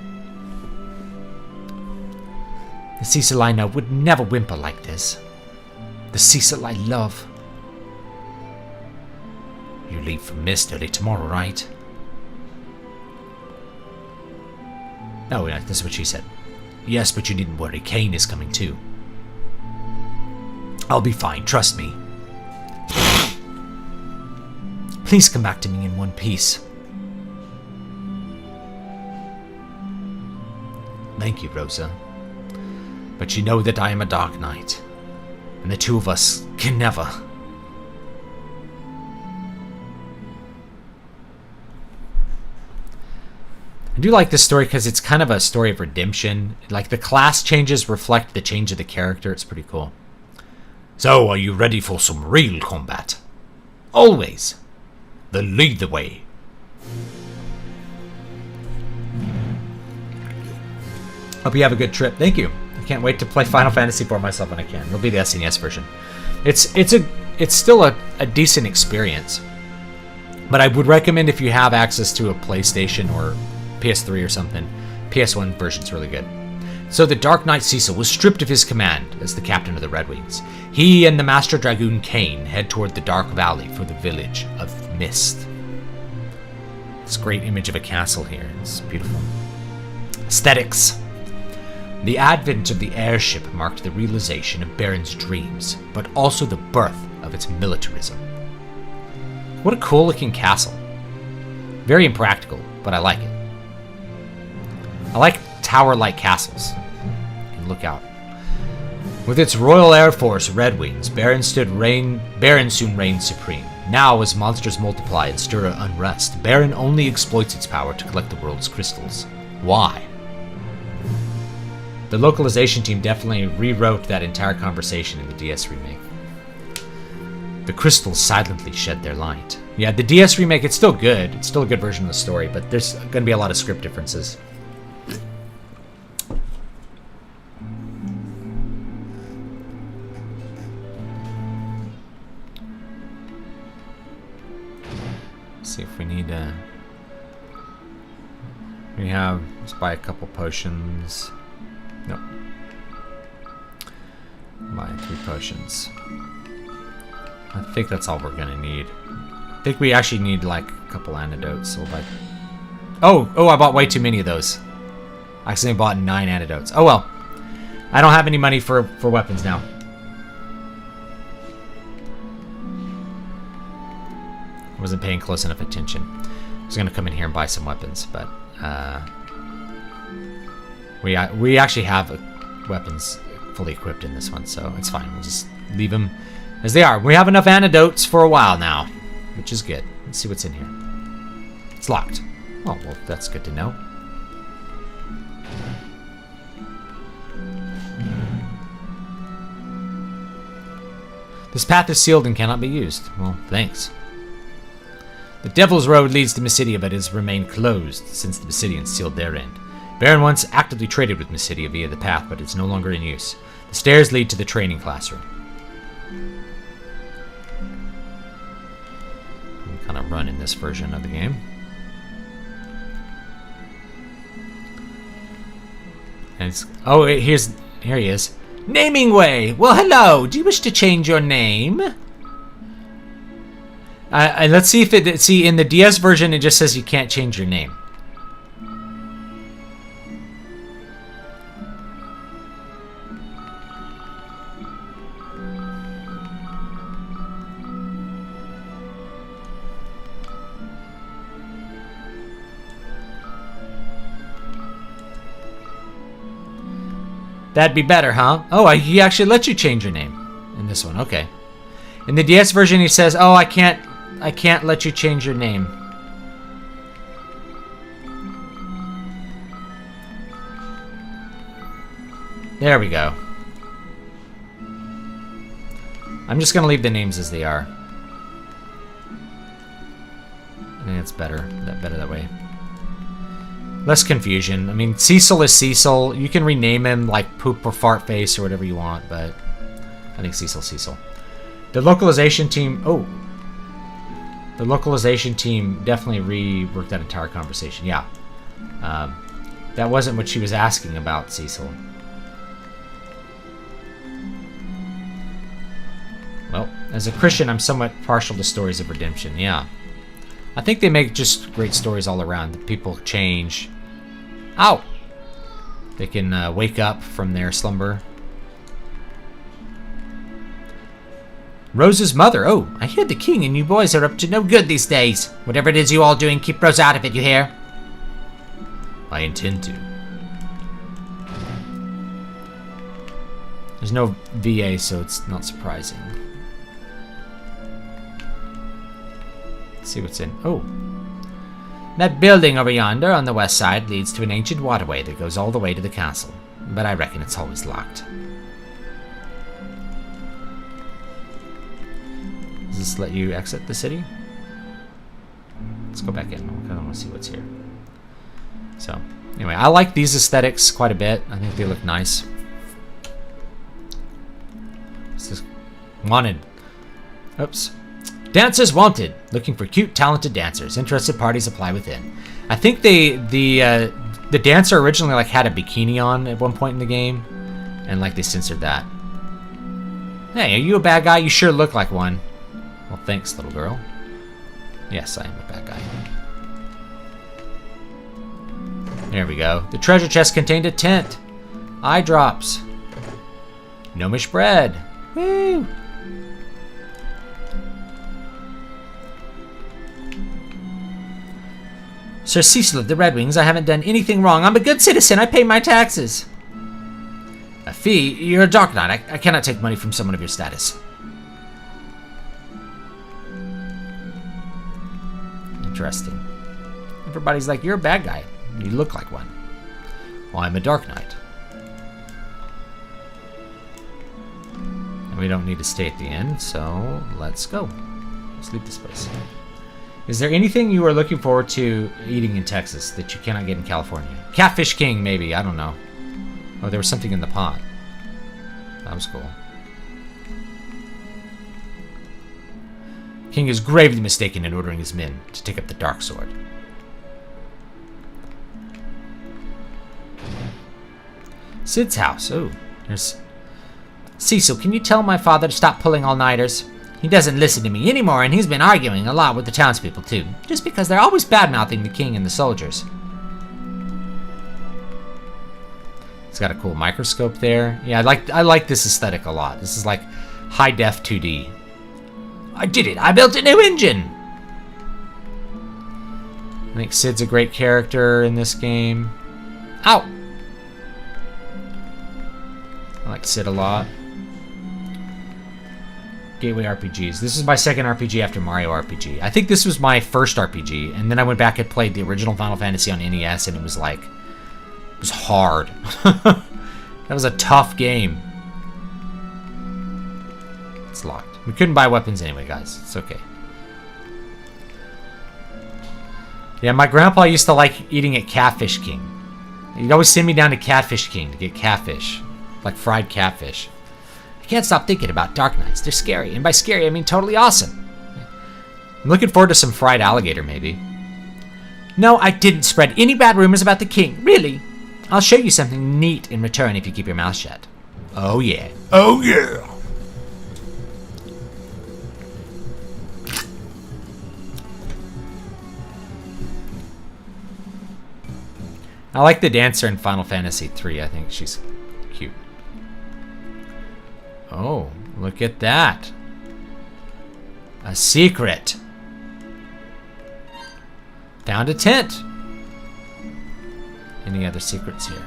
The Cecil I know would never whimper like this. The Cecil I love. You leave for Mist early tomorrow, right? Oh, yeah, that's what she said. Yes, but you needn't worry. Cain is coming too. I'll be fine, trust me. Please come back to me in one piece. Thank you, Rosa. But you know that I am a Dark Knight, and the two of us can never. I do like this story because it's kind of a story of redemption. Like, the class changes reflect the change of the character. It's pretty cool. So, are you ready for some real combat? Always. Then lead the way. Hope you have a good trip. Thank you. I can't wait to play Final Fantasy for myself when I can. It'll be the SNES version. It's still a decent experience. But I would recommend, if you have access to a PlayStation or PS3 or something, PS1 version's really good. So the Dark Knight Cecil was stripped of his command as the captain of the Red Wings. He and the Master Dragoon Cain head toward the Dark Valley for the village of Mist. This great image of a castle here. It's beautiful. Aesthetics. The advent of the airship marked the realization of Baron's dreams, but also the birth of its militarism. What a cool looking castle. Very impractical, but I like it. I like tower-like castles. You can look out. With its Royal Air Force Red Wings, Baron soon reigned supreme. Now, as monsters multiply and stir unrest, Baron only exploits its power to collect the world's crystals. Why? The localization team definitely rewrote that entire conversation in the DS remake. The crystals silently shed their light. Yeah, the DS remake, it's still good. It's still a good version of the story, but there's going to be a lot of script differences. See if we need let's buy a couple potions. Nope. Buy 3 potions. I think that's all we're gonna need. I think we actually need like a couple antidotes, so we'll buy. Oh, I bought way too many of those. I accidentally bought 9 antidotes. Oh well. I don't have any money for weapons now. Wasn't paying close enough attention. I was gonna come in here and buy some weapons, but we actually have weapons fully equipped in this one, so it's fine. We'll just leave them as they are. We have enough antidotes for a while now, which is good. Let's see what's in here. It's locked. Oh, well, that's good to know. This path is sealed and cannot be used. Well, thanks. The Devil's Road leads to Misty, but has remained closed since the Mistydians sealed their end. Baron once actively traded with Misty via the path, but it's no longer in use. The stairs lead to the training classroom. I'm kind of running this version of the game. And it's, oh, here he is. Naming way. Well, hello. Do you wish to change your name? And let's see if it. See, in the DS version, it just says you can't change your name. That'd be better, huh? Oh, he actually lets you change your name in this one. Okay. In the DS version, he says, "Oh, I can't let you change your name." There we go. I'm just gonna leave the names as they are. I think it's better. Better that way. Less confusion. I mean, Cecil is Cecil. You can rename him like Poop or Fart Face or whatever you want, but I think Cecil's Cecil. The localization team... Oh. The localization team definitely reworked that entire conversation. Yeah. That wasn't what she was asking about, Cecil. Well, as a Christian, I'm somewhat partial to stories of redemption. Yeah. I think they make just great stories all around. People change. Ow! They can wake up from their slumber. Rose's mother. Oh, I hear the king and you boys are up to no good these days. Whatever it is you all doing, keep Rose out of it, you hear? I intend to. There's no VA, so it's not surprising. Let's see what's in. Oh. That building over yonder on the west side leads to an ancient waterway that goes all the way to the castle. But I reckon it's always locked. Does this let you exit the city? Let's go back in. I want to see what's here. So, anyway, I like these aesthetics quite a bit. I think they look nice. What's this? Wanted. Oops. Dancers wanted. Looking for cute, talented dancers. Interested parties apply within. I think the dancer originally like had a bikini on at one point in the game, and like they censored that. Hey, are you a bad guy? You sure look like one. Well, thanks, little girl. Yes, I am a bad guy. There we go. The treasure chest contained a tent. Eye drops. Gnomish bread. Woo! Sir Cecil of the Red Wings, I haven't done anything wrong. I'm a good citizen. I pay my taxes. A fee? You're a Dark Knight. I cannot take money from someone of your status. Interesting. Everybody's like, you're a bad guy. You look like one. Well, I'm a Dark Knight. And we don't need to stay at the end, so let's go. Let's leave this place. Is there anything you are looking forward to eating in Texas that you cannot get in California? Catfish King, maybe. I don't know. Oh, there was something in the pot. That was cool. King is gravely mistaken in ordering his men to take up the dark sword. Sid's house. Oh, there's... Cecil, can you tell my father to stop pulling all-nighters? He doesn't listen to me anymore, and he's been arguing a lot with the townspeople, too. Just because they're always bad-mouthing the king and the soldiers. It's got a cool microscope there. Yeah, I like this aesthetic a lot. This is like high-def 2D. I did it! I built a new engine! I think Sid's a great character in this game. Ow! I like Sid a lot. Gateway RPGs. This is my second RPG after Mario RPG. I think this was my first RPG, and then I went back and played the original Final Fantasy on NES, and it was like... It was hard. That was a tough game. It's locked. We couldn't buy weapons anyway, guys. It's okay. Yeah, my grandpa used to like eating at Catfish King. He'd always send me down to Catfish King to get catfish. Like fried catfish. can't stop thinking about Dark Knights. They're scary, and by scary, I mean totally awesome. I'm looking forward to some fried alligator, maybe. No, I didn't spread any bad rumors about the king. Really? I'll show you something neat in return if you keep your mouth shut. Oh, yeah. Oh, yeah. I like the dancer in Final Fantasy III. I think she's cute. Oh, look at that. A secret. Found a tent. Any other secrets here?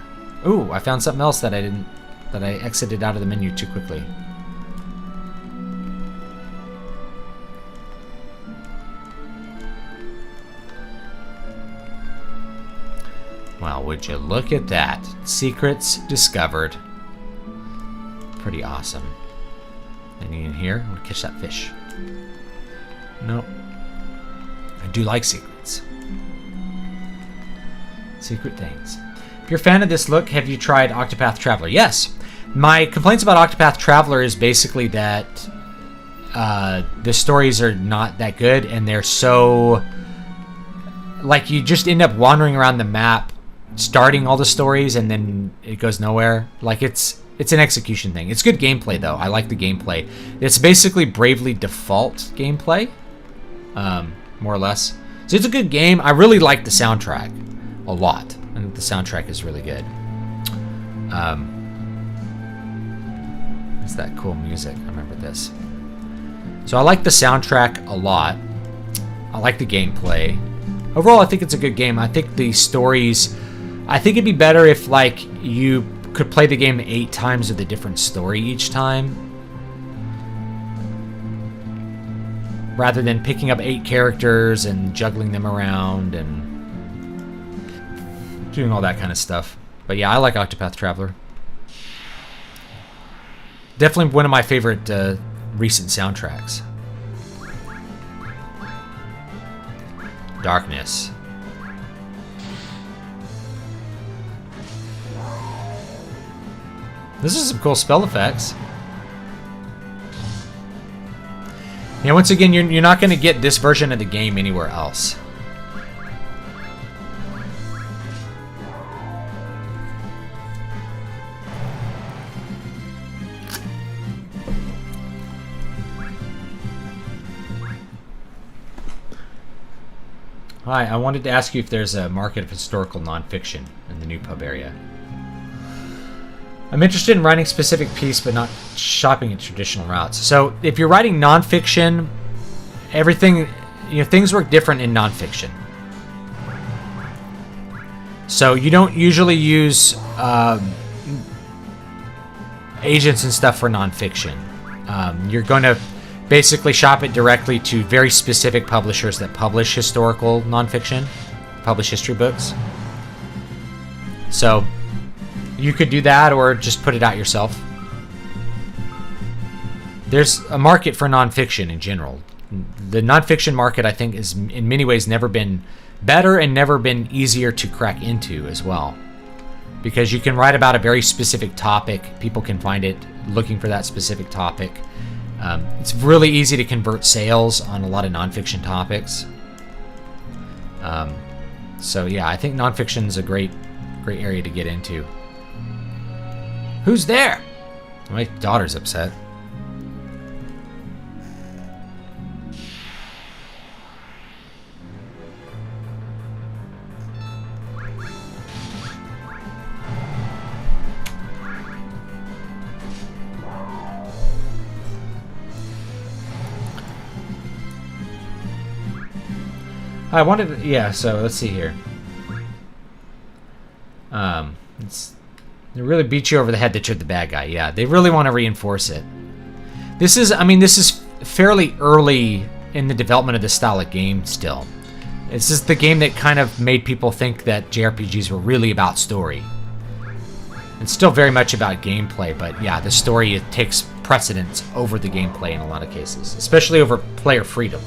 Ooh, I found something else that I exited out of the menu too quickly. Well, would you look at that? Secrets discovered. Pretty awesome. Anything in here? I'm gonna catch that fish. Nope. I do like secrets. Secret things. If you're a fan of this look, have you tried Octopath Traveler? Yes. My complaints about Octopath Traveler is basically that the stories are not that good, and they're so... like, you just end up wandering around the map, starting all the stories, and then it goes nowhere. Like, it's an execution thing. It's good gameplay, though. I like the gameplay. It's basically Bravely Default gameplay, more or less. So it's a good game. I really like the soundtrack a lot. I think the soundtrack is really good. It's that cool music. I remember this. So I like the soundtrack a lot. I like the gameplay. Overall, I think it's a good game. I think the stories... I think it'd be better if, like, you could play the game 8 times with a different story each time, rather than picking up 8 characters and juggling them around and doing all that kind of stuff. But yeah, I like Octopath Traveler. Definitely one of my favorite recent soundtracks. Darkness. This is some cool spell effects. Yeah, once again, you're not going to get this version of the game anywhere else. Hi, I wanted to ask you if there's a market of historical nonfiction in the new pub area. I'm interested in writing a specific piece, but not shopping at traditional routes. So, if you're writing nonfiction, everything, things work different in nonfiction. So, you don't usually use agents and stuff for nonfiction. You're going to basically shop it directly to very specific publishers that publish historical nonfiction, publish history books. So, you could do that or just put it out yourself. There's a market for nonfiction in general. The nonfiction market, I think, is in many ways never been better and never been easier to crack into as well. Because you can write about a very specific topic. People can find it looking for that specific topic. It's really easy to convert sales on a lot of nonfiction topics. So yeah, I think nonfiction is a great area to get into. Who's there? My daughter's upset. I wanted to, yeah, so let's see here. They really beat you over the head that you're the bad guy. Yeah, they really want to reinforce it. This is fairly early in the development of this style of game still. This is the game that kind of made people think that JRPGs were really about story. It's still very much about gameplay, but yeah, the story, it takes precedence over the gameplay in a lot of cases, especially over player freedom.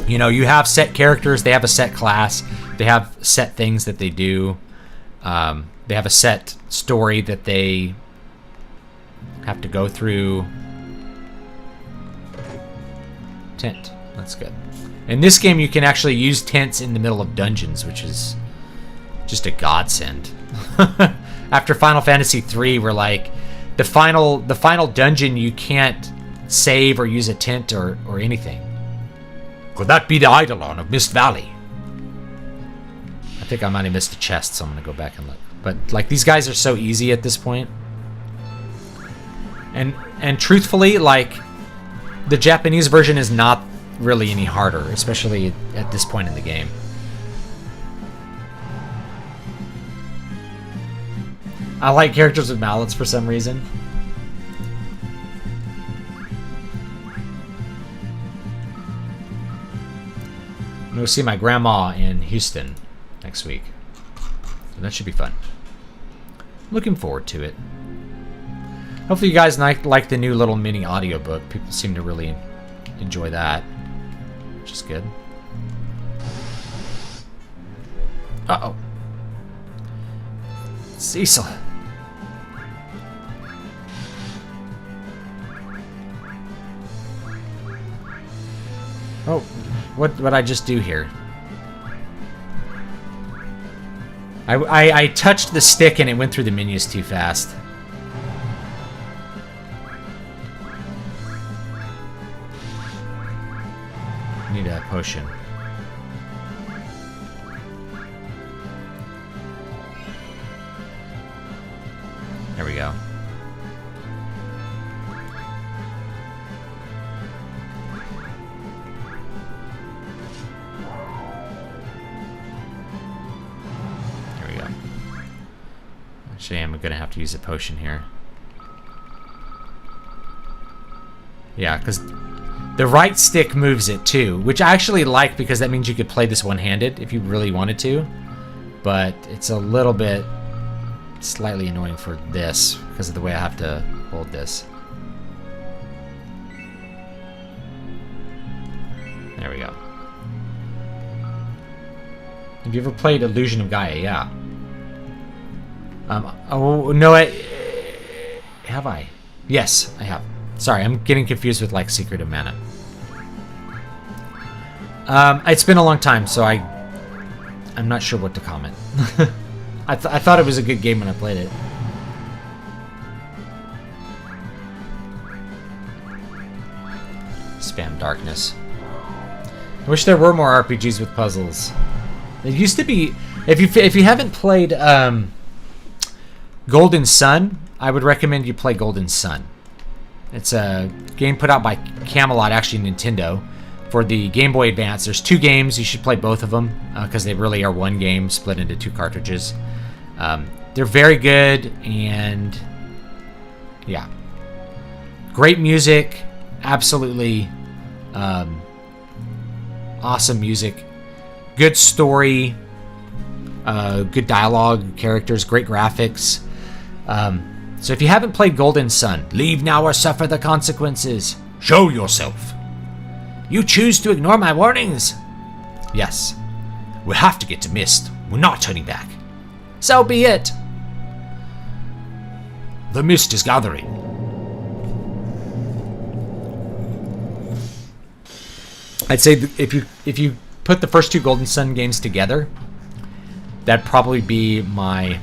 You have set characters, they have a set class, they have set things that they do. They have a set story that they have to go through tent. That's good. In this game, you can actually use tents in the middle of dungeons, which is just a godsend. After Final Fantasy III, we're like, the final dungeon, you can't save or use a tent or anything. Could that be the Eidolon of Mist Valley? I think I might have missed a chest, so I'm gonna go back and look. But like, these guys are so easy at this point. And truthfully, like, the Japanese version is not really any harder, especially at this point in the game. I like characters with mallets for some reason. I'm gonna go see my grandma in Houston next week. So that should be fun. Looking forward to it. Hopefully you guys like the new little mini audiobook. People seem to really enjoy that, which is good. Uh-oh. Cecil. Oh, what did I just do here? I touched the stick and it went through the menus too fast. Need a potion. There we go. There we go. Actually, I'm gonna have to use a potion here. Yeah, because the right stick moves it too, which I actually like because that means you could play this one-handed if you really wanted to. But it's a little bit slightly annoying for this because of the way I have to hold this. There we go. Have you ever played Illusion of Gaia? Yeah. Oh no, have I? Yes, I have. Sorry, I'm getting confused with like Secret of Mana. It's been a long time, so I'm not sure what to comment. I thought it was a good game when I played it. Spam darkness. I wish there were more RPGs with puzzles. It used to be. If you haven't played Golden Sun, I would recommend you play Golden Sun. It's a game put out by Camelot, actually Nintendo, for the Game Boy Advance. There's 2 games. You should play both of them because they really are one game split into 2 cartridges. They're very good, and yeah, great music, absolutely awesome music, good story, good dialogue, characters, great graphics. So if you haven't played Golden Sun, leave now or suffer the consequences. Show yourself. You choose to ignore my warnings. Yes. We have to get to Mist. We're not turning back. So be it. The mist is gathering. I'd say if you put the first 2 Golden Sun games together, that'd probably be my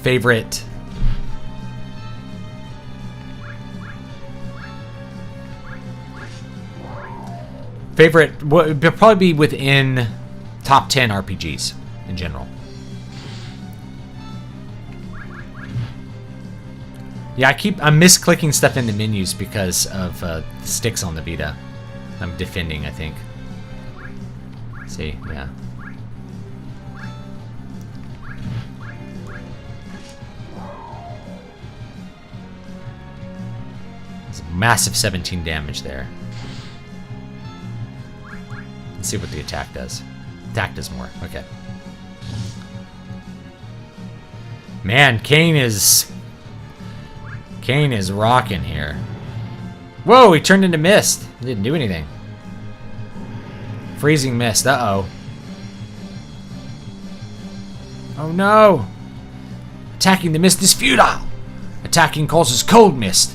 favorite would probably be within top 10 RPGs in general. Yeah, I'm misclicking stuff in the menus because of the sticks on the Vita. I'm defending, I think. See, yeah. It's a massive 17 damage there. Let's see what the attack does. Attack does more. Okay. Man, Kane is rocking here. Whoa, he turned into mist. He didn't do anything. Freezing mist. Uh-oh. Oh no. Attacking the mist is futile. Attacking causes cold mist.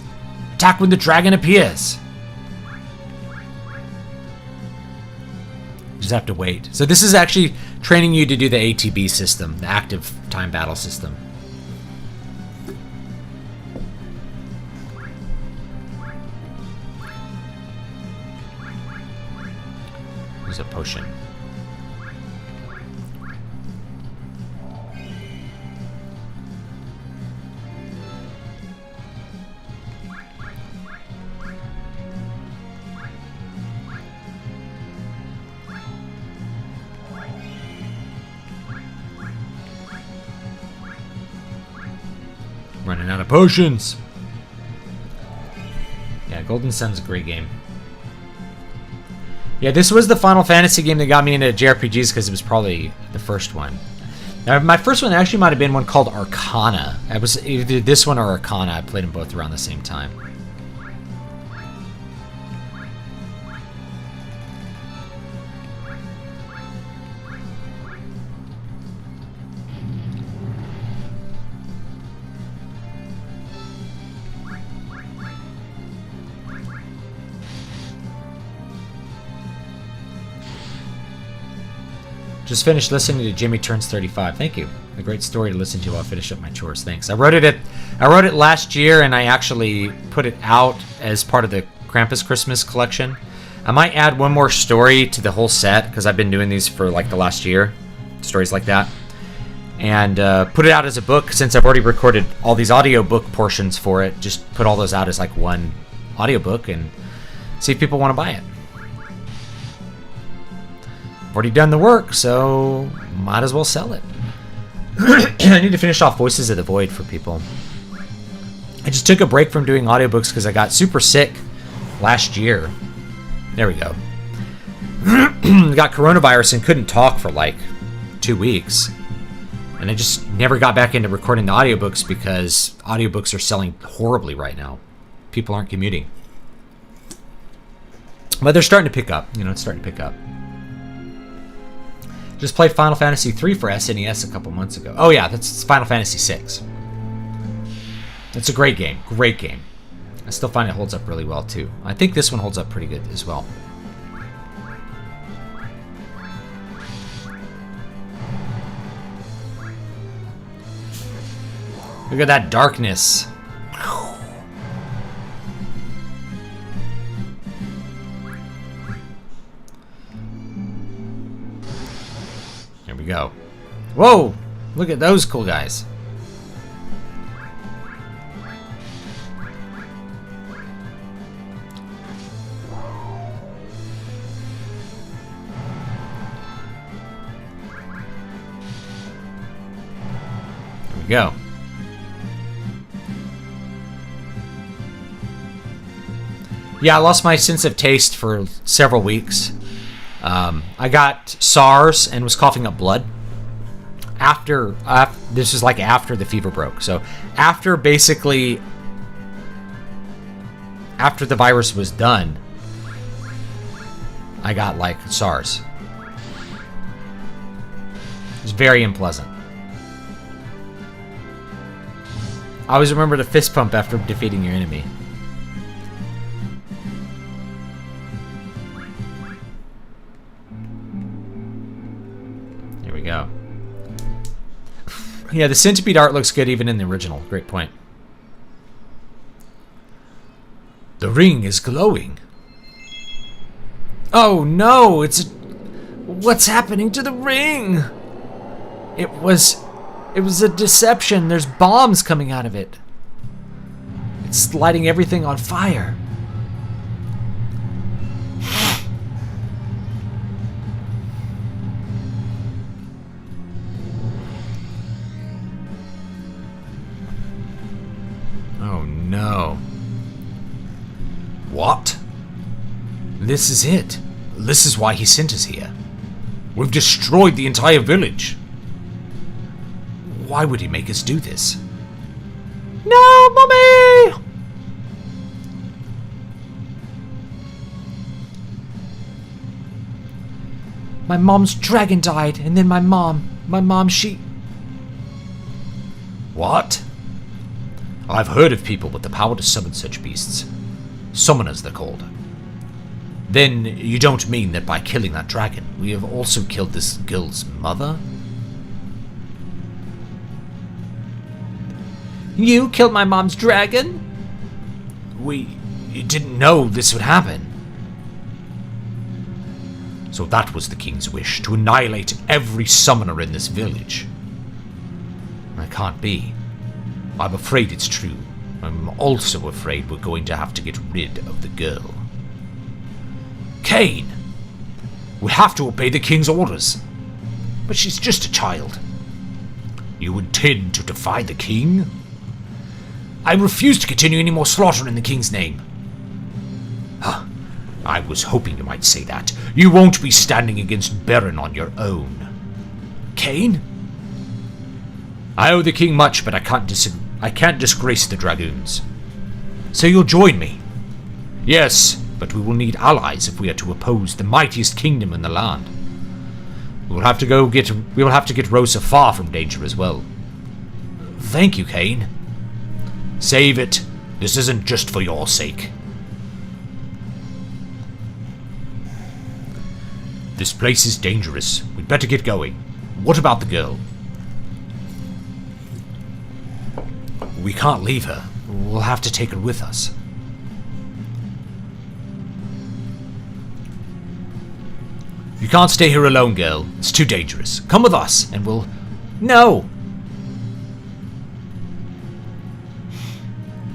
Attack when the dragon appears. Just have to wait. So this is actually training you to do the ATB system, the active time battle system. There's a potion. Running out of potions. Yeah, Golden Sun's a great game. Yeah, this was the Final Fantasy game that got me into JRPGs because it was probably the first one. Now, my first one actually might have been one called Arcana. It was either this one or Arcana. I played them both around the same time. Just finished listening to Jimmy Turns 35. Thank you. A great story to listen to while I finish up my chores. Thanks. I wrote it last year, and I actually put it out as part of the Krampus Christmas collection. I might add one more story to the whole set because I've been doing these for like the last year, stories like that, and put it out as a book since I've already recorded all these audiobook portions for it. Just put all those out as like one audiobook and see if people want to buy it. I've already done the work, so might as well sell it. I need to finish off Voices of the Void for people. I just took a break from doing audiobooks because I got super sick last year. There we go. Got coronavirus and couldn't talk for like 2 weeks. And I just never got back into recording the audiobooks because audiobooks are selling horribly right now. People aren't commuting. But they're starting to pick up. You know, it's starting to pick up. Just played Final Fantasy 3 for SNES a couple months ago. Oh yeah, that's Final Fantasy 6. It's a great game. Great game. I still find it holds up really well too. I think this one holds up pretty good as well. Look at that darkness. Here we go. Whoa! Look at those cool guys. Here we go. Yeah, I lost my sense of taste for several weeks. I got SARS and was coughing up blood. This is like after the fever broke. So after the virus was done, I got like SARS. It was very unpleasant. I always remember the fist pump after defeating your enemy. Here we go. Yeah, the centipede art looks good even in the original. Great point. The ring is glowing. Oh no, what's happening to the ring? It was a deception. There's bombs coming out of it. It's lighting everything on fire. Oh no. What? This is it. This is why he sent us here. We've destroyed the entire village. Why would he make us do this? No, Mommy! My mom's dragon died, and then my mom, she... What? I've heard of people with the power to summon such beasts. Summoners, they're called. Then you don't mean that by killing that dragon, we have also killed this girl's mother? You killed my mom's dragon? We didn't know this would happen. So that was the king's wish, to annihilate every summoner in this village. That can't be. I'm afraid it's true. I'm also afraid we're going to have to get rid of the girl. Cain! We have to obey the king's orders. But she's just a child. You intend to defy the king? I refuse to continue any more slaughter in the king's name. Huh. I was hoping you might say that. You won't be standing against Baron on your own. Cain? I owe the king much, but I can't disgrace the dragoons. So you'll join me? Yes, but we will need allies if we are to oppose the mightiest kingdom in the land. We will have to get Rosa far from danger as well. Thank you, Cain. Save it. This isn't just for your sake. This place is dangerous. We'd better get going. What about the girl? We can't leave her. We'll have to take her with us. You can't stay here alone, girl. It's too dangerous. Come with us, and we'll... No!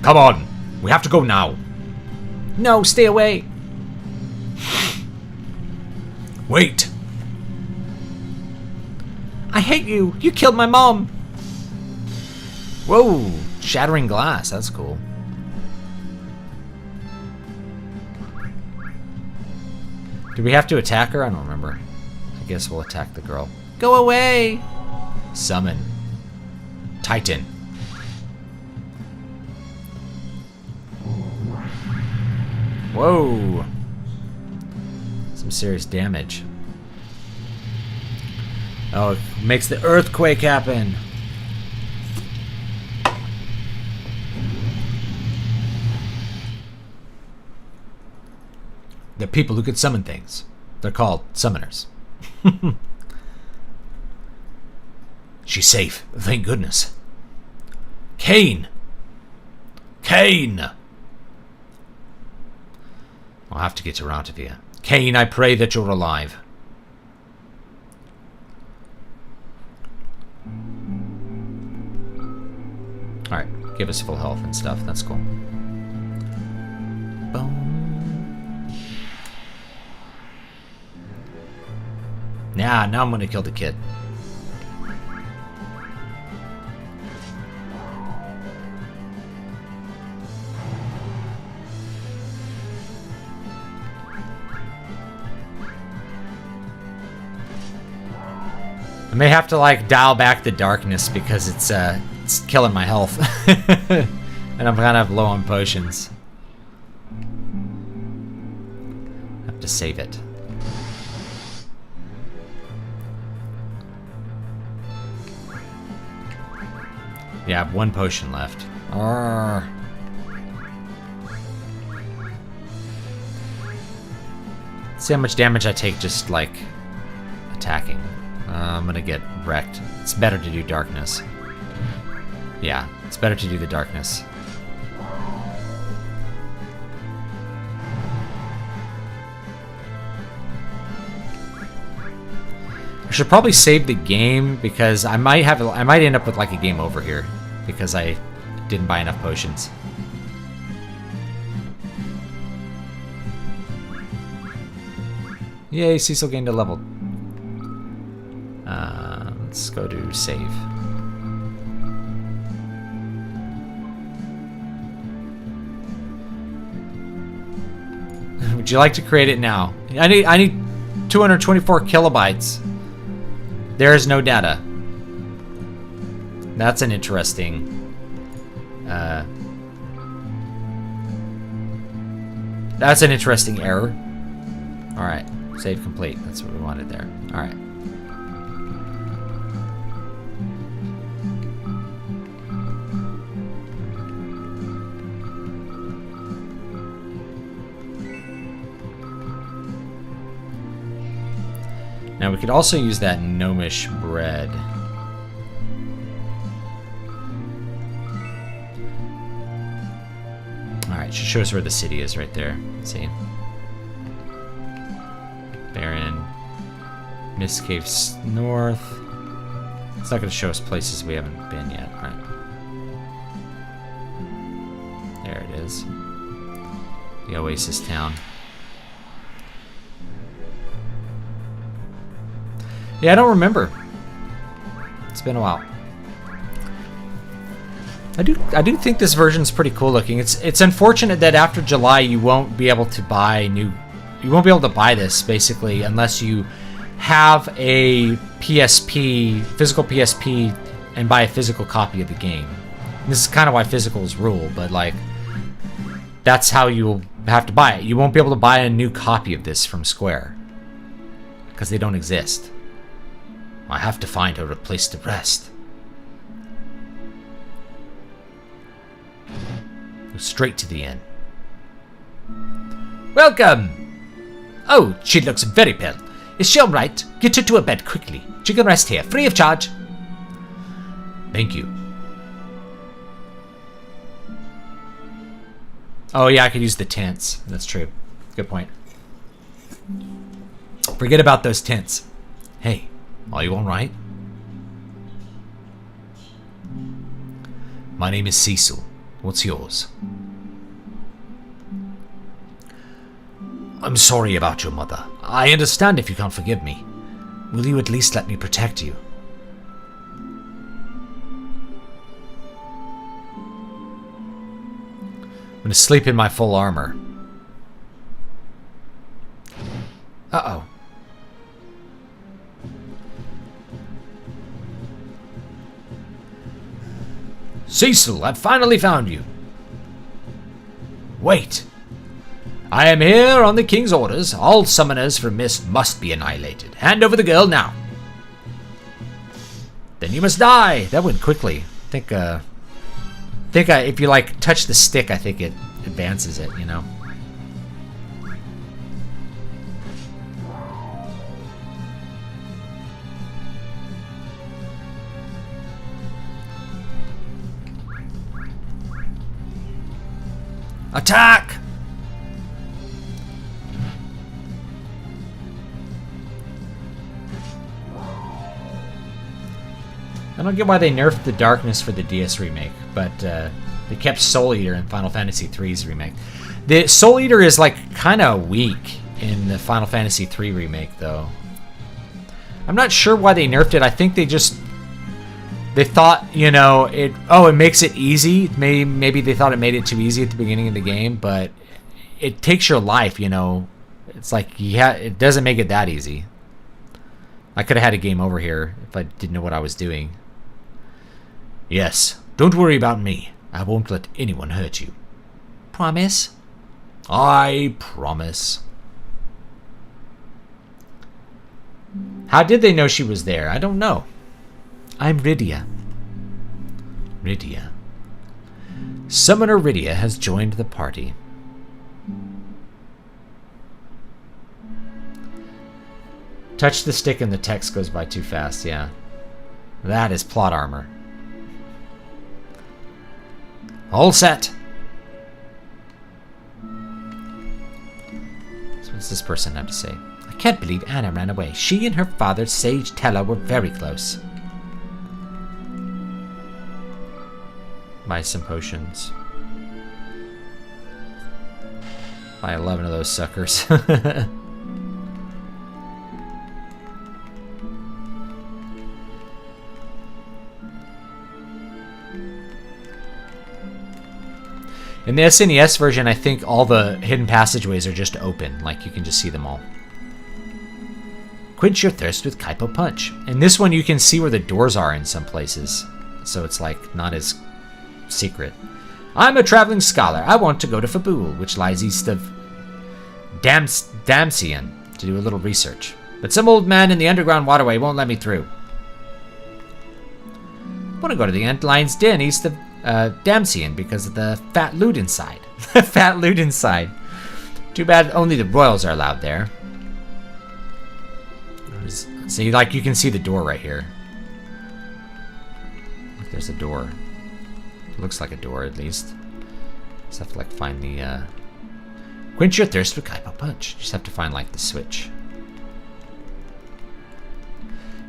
Come on. We have to go now. No, stay away. Wait. I hate you. You killed my mom. Whoa. Shattering glass. That's cool. Do we have to attack her? I don't remember. I guess we'll attack the girl. Go away. Summon. Titan. Whoa. Some serious damage. Oh, it makes the earthquake happen. They're people who can summon things. They're called summoners. She's safe. Thank goodness. Cain! Cain! I'll have to get her out of here. Cain, I pray that you're alive. Alright, give us full health and stuff. That's cool. Boom. Now I'm gonna kill the kid. I may have to like dial back the darkness because it's killing my health. And I'm kind of low on potions. I have to save it. Yeah, I have one potion left. Arrgh. See how much damage I take just like attacking. I'm gonna get wrecked. It's better to do darkness. Yeah, it's better to do the darkness. I should probably save the game because I might end up with like a game over here because I didn't buy enough potions. Yay, Cecil gained a level. Let's go to save. Would you like to create it now? I need 224 kilobytes. There is no data. That's an interesting error. Alright, save complete. That's what we wanted there. Alright. Now we could also use that gnomish bread. Alright, should show us where the city is right there. Let's see. Baron. Mist Caves North. It's not going to show us places we haven't been yet. Alright. There it is. The Oasis Town. Yeah, I don't remember. It's been a while. I do think this version's pretty cool looking. It's unfortunate that after July you won't be able to buy this basically unless you have a PSP, physical PSP, and buy a physical copy of the game. And this is kind of why physicals rule, but like that's how you'll have to buy it. You won't be able to buy a new copy of this from Square because they don't exist. I have to find her a place to rest. Go straight to the inn. Welcome! Oh, she looks very pale. Is she alright? Get her to her bed quickly. She can rest here, free of charge. Thank you. Oh yeah, I could use the tents. That's true. Good point. Forget about those tents. Hey, are you alright? My name is Cecil. What's yours? I'm sorry about your mother. I understand if you can't forgive me. Will you at least let me protect you? I'm gonna sleep in my full armor. Uh-oh. Cecil, I've finally found you. Wait. I am here on the king's orders. All summoners from Mist must be annihilated. Hand over the girl now. Then you must die. That went quickly. I think if you like touch the stick, I think it advances it, you know. Attack! I don't get why they nerfed the darkness for the DS remake, but they kept Soul Eater in Final Fantasy III's remake. The Soul Eater is like kind of weak in the Final Fantasy III remake, though. I'm not sure why they nerfed it. I think they thought, you know, it makes it easy. Maybe they thought it made it too easy at the beginning of the game, but it takes your life, you know. It's like it doesn't make it that easy. I could have had a game over here if I didn't know what I was doing. Yes, don't worry about me. I won't let anyone hurt you. Promise? I promise. How did they know she was there? I don't know. I'm Rydia. Rydia. Summoner Rydia has joined the party. Touch the stick and the text goes by too fast, yeah. That is plot armor. All set. So what's this person have to say? I can't believe Anna ran away. She and her father, Sage Tella, were very close. Buy some potions. Buy 11 of those suckers. In the SNES version, I think all the hidden passageways are just open. Like, you can just see them all. Quench your thirst with Kaipo Punch. In this one, you can see where the doors are in some places. So it's, like, not as secret. I'm a traveling scholar. I want to go to Fabul, which lies east of Damsian, to do a little research. But some old man in the underground waterway won't let me through. I want to go to the Antlion's Den east of Damsian because of the fat loot inside. Fat loot inside. Too bad only the royals are allowed there. See, like, you can see the door right here. Look, there's a door. It looks like a door, at least. Just have to, like, find the, Quench your thirst with Kaipo Punch. Just have to find, like, the switch.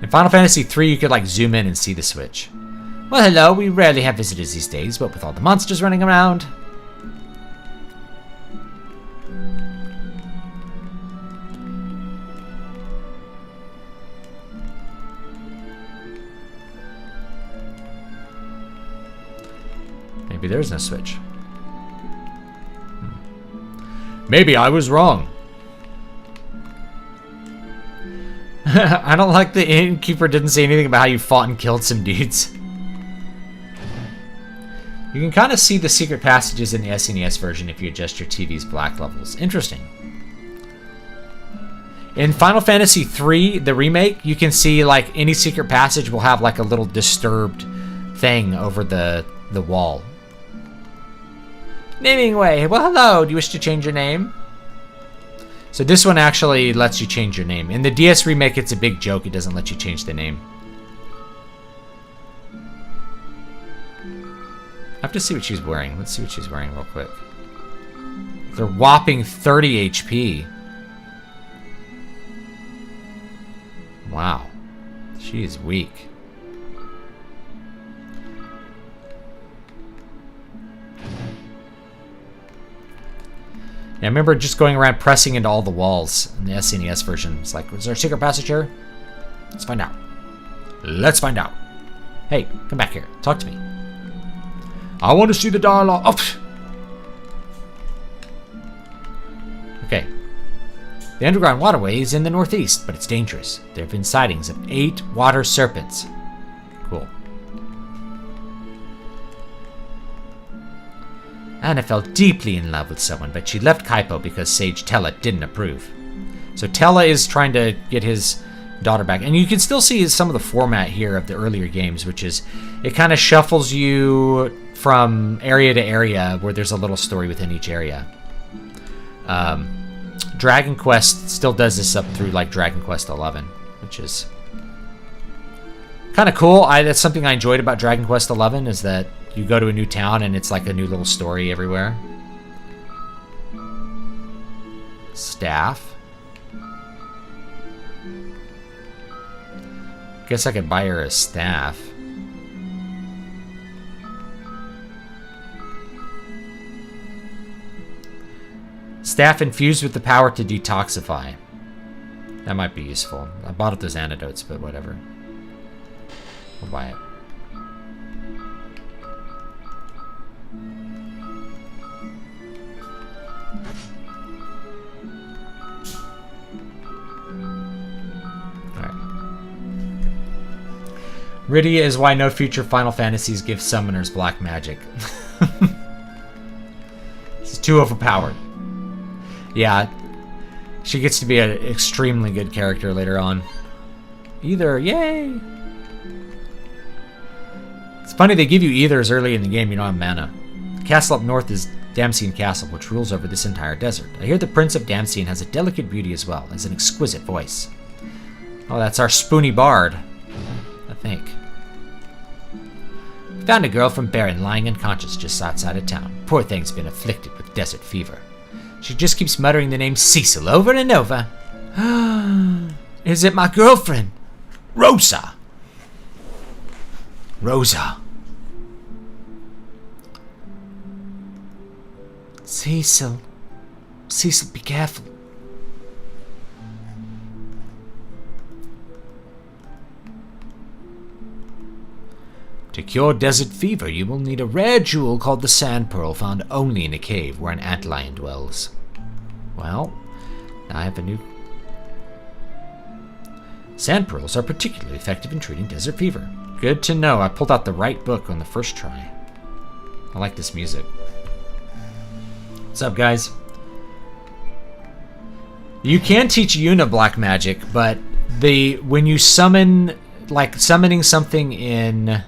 In Final Fantasy III, you could, like, zoom in and see the switch. Well, hello, we rarely have visitors these days, but with all the monsters running around... Maybe there's no switch. Maybe I was wrong. I don't like the innkeeper didn't say anything about how you fought and killed some dudes. You can kind of see the secret passages in the SNES version if you adjust your TV's black levels. Interesting. In Final Fantasy III, the remake, you can see like any secret passage will have like a little disturbed thing over the wall. Naming way. Well, hello. Do you wish to change your name? So this one actually lets you change your name. In the DS remake, it's a big joke. It doesn't let you change the name. I have to see what she's wearing. Let's see what she's wearing real quick. They're whopping 30 HP. Wow. She is weak. Yeah, I remember just going around pressing into all the walls in the SNES version. It's like, was there a secret passage here? Let's find out. Let's find out. Hey, come back here. Talk to me. I want to see the dialogue. Oh. Okay. The underground waterway is in the northeast, but it's dangerous. There have been sightings of 8 water serpents. Cool. Anna fell deeply in love with someone, but she left Kaipo because Sage Tella didn't approve. So Tella is trying to get his daughter back. And you can still see some of the format here of the earlier games, which is it kind of shuffles you from area to area where there's a little story within each area. Dragon Quest still does this up through like Dragon Quest 11, which is kind of cool. That's something I enjoyed about Dragon Quest 11 is that you go to a new town and it's like a new little story everywhere. Staff. Guess I could buy her a staff. Staff infused with the power to detoxify. That might be useful. I bought up those antidotes, but whatever. We'll buy it. Rydia is why no future Final Fantasies give summoners black magic. She's too overpowered. Yeah, she gets to be an extremely good character later on. Either, yay! It's funny they give you ethers early in the game, you don't have mana. The castle up north is Damcene Castle, which rules over this entire desert. I hear the Prince of Damcene has a delicate beauty as well as an exquisite voice. Oh, that's our spoony bard. I think. Found a girl from Baron lying unconscious just outside of town. Poor thing's been afflicted with desert fever. She just keeps muttering the name Cecil over and over. Is it my girlfriend? Rosa! Rosa. Cecil. Cecil, be careful. To cure desert fever, you will need a rare jewel called the Sand Pearl, found only in a cave where an antlion dwells. Well, now I have a new... Sand pearls are particularly effective in treating desert fever. Good to know. I pulled out the right book on the first try. I like this music. What's up, guys? You can teach Yuna black magic, but when you summon, like summoning something in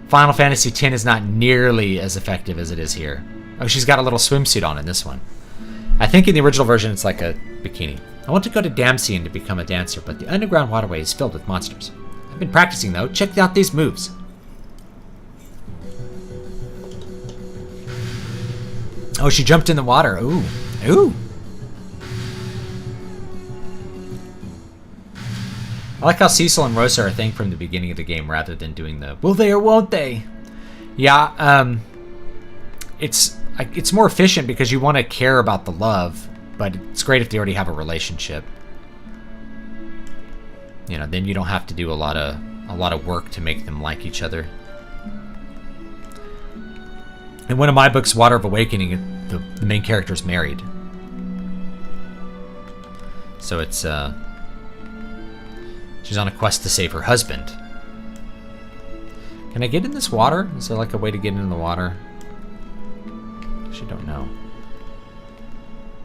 Final Fantasy X is not nearly as effective as it is here. Oh, she's got a little swimsuit on in this one. I think in the original version it's like a bikini. I want to go to Damsian to become a dancer, but the underground waterway is filled with monsters. I've been practicing, though. Check out these moves. Oh, she jumped in the water. Ooh. Ooh. I like how Cecil and Rosa are a thing from the beginning of the game rather than doing the will they or won't they. Yeah, it's more efficient because you want to care about the love, but it's great if they already have a relationship. You know, then you don't have to do a lot of work to make them like each other. In one of my books, Water of Awakening, the main character is married. So it's she's on a quest to save her husband. Can I get in this water? Is there like a way to get in the water? Actually, don't know.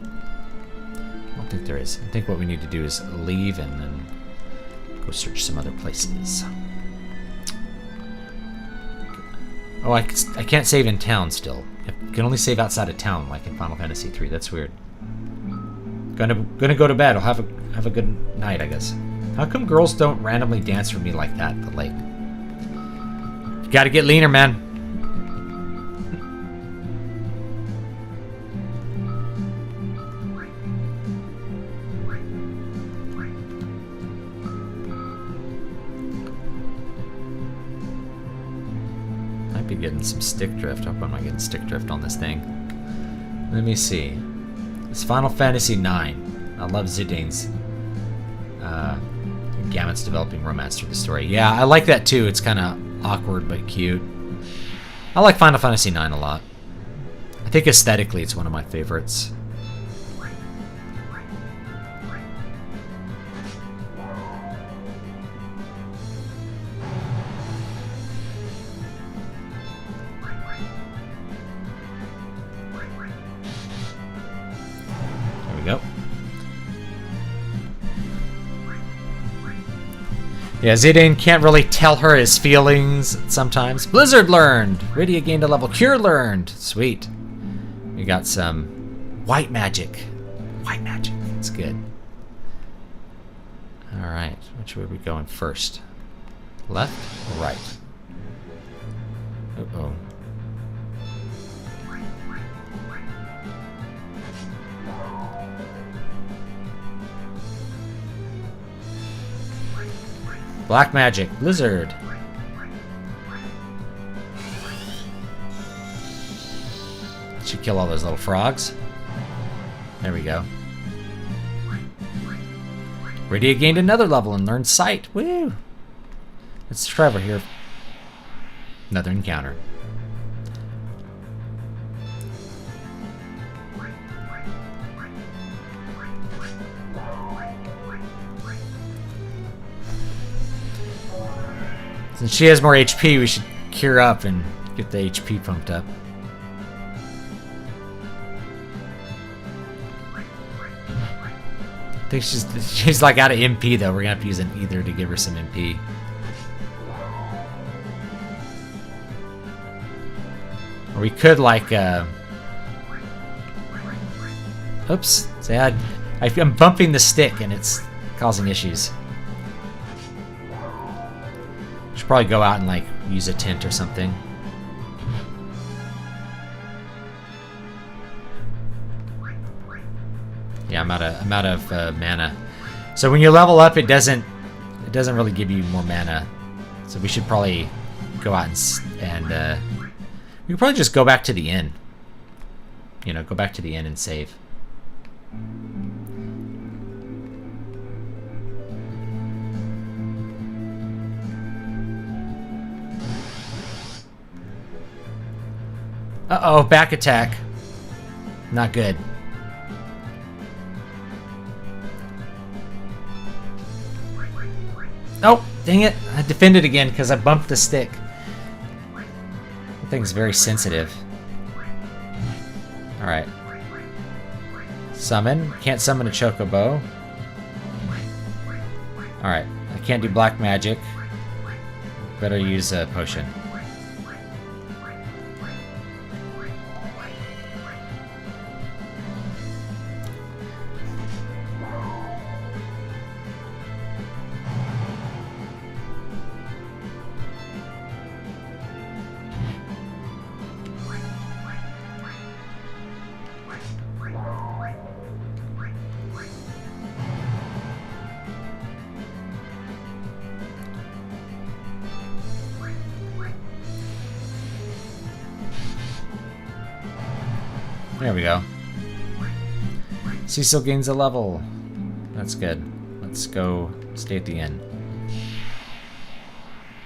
I don't think there is. I think what we need to do is leave and then go search some other places. Oh, I can't save in town still. I can only save outside of town, like in Final Fantasy 3. That's weird. Gonna go to bed. I'll have a good night, I guess. How come girls don't randomly dance for me like that at the lake? You gotta get leaner, man. Might be getting some stick drift. I hope I'm not getting stick drift on this thing. Let me see. It's Final Fantasy 9. I love Zidane's Gamut's developing romance through the story. Yeah, I like that too. It's kind of awkward but cute. I like Final Fantasy 9 a lot. I think aesthetically it's one of my favorites. There we go. Yeah, Zidane can't really tell her his feelings sometimes. Blizzard learned. Rydia gained a level. Cure learned. Sweet. We got some white magic. White magic. That's good. Alright. Which way are we going first? Left or right? Uh-oh. Black magic. Blizzard. Should kill all those little frogs. There we go. Rydia gained another level and learned sight. Woo! Let's try over here. Another encounter. Since she has more HP, we should cure up and get the HP pumped up. I think she's like out of MP though. We're gonna have to use an ether to give her some MP. Or we could like oops. See, I'm bumping the stick and it's causing issues. Should probably go out and like use a tent or something. Yeah, I'm out of mana. So when you level up, it doesn't really give you more mana. So we should probably go out and we could probably just go back to the inn. You know, go back to the inn and save. Uh-oh, back attack. Not good. Oh, dang it. I defended again because I bumped the stick. That thing's very sensitive. Alright. Summon. Can't summon a chocobo. Alright. I can't do black magic. Better use a potion. There we go. Cecil gains a level. That's good. Let's go stay at the inn.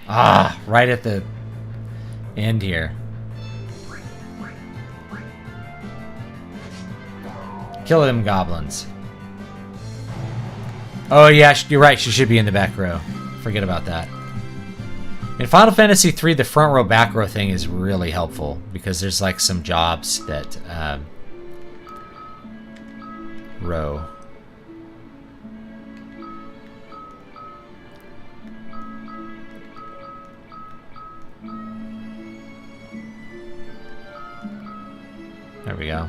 Ah, right at the end here. Kill them goblins. Oh yeah, you're right. She should be in the back row. Forget about that. In Final Fantasy III, the front row, back row thing is really helpful because there's like some jobs that row. There we go.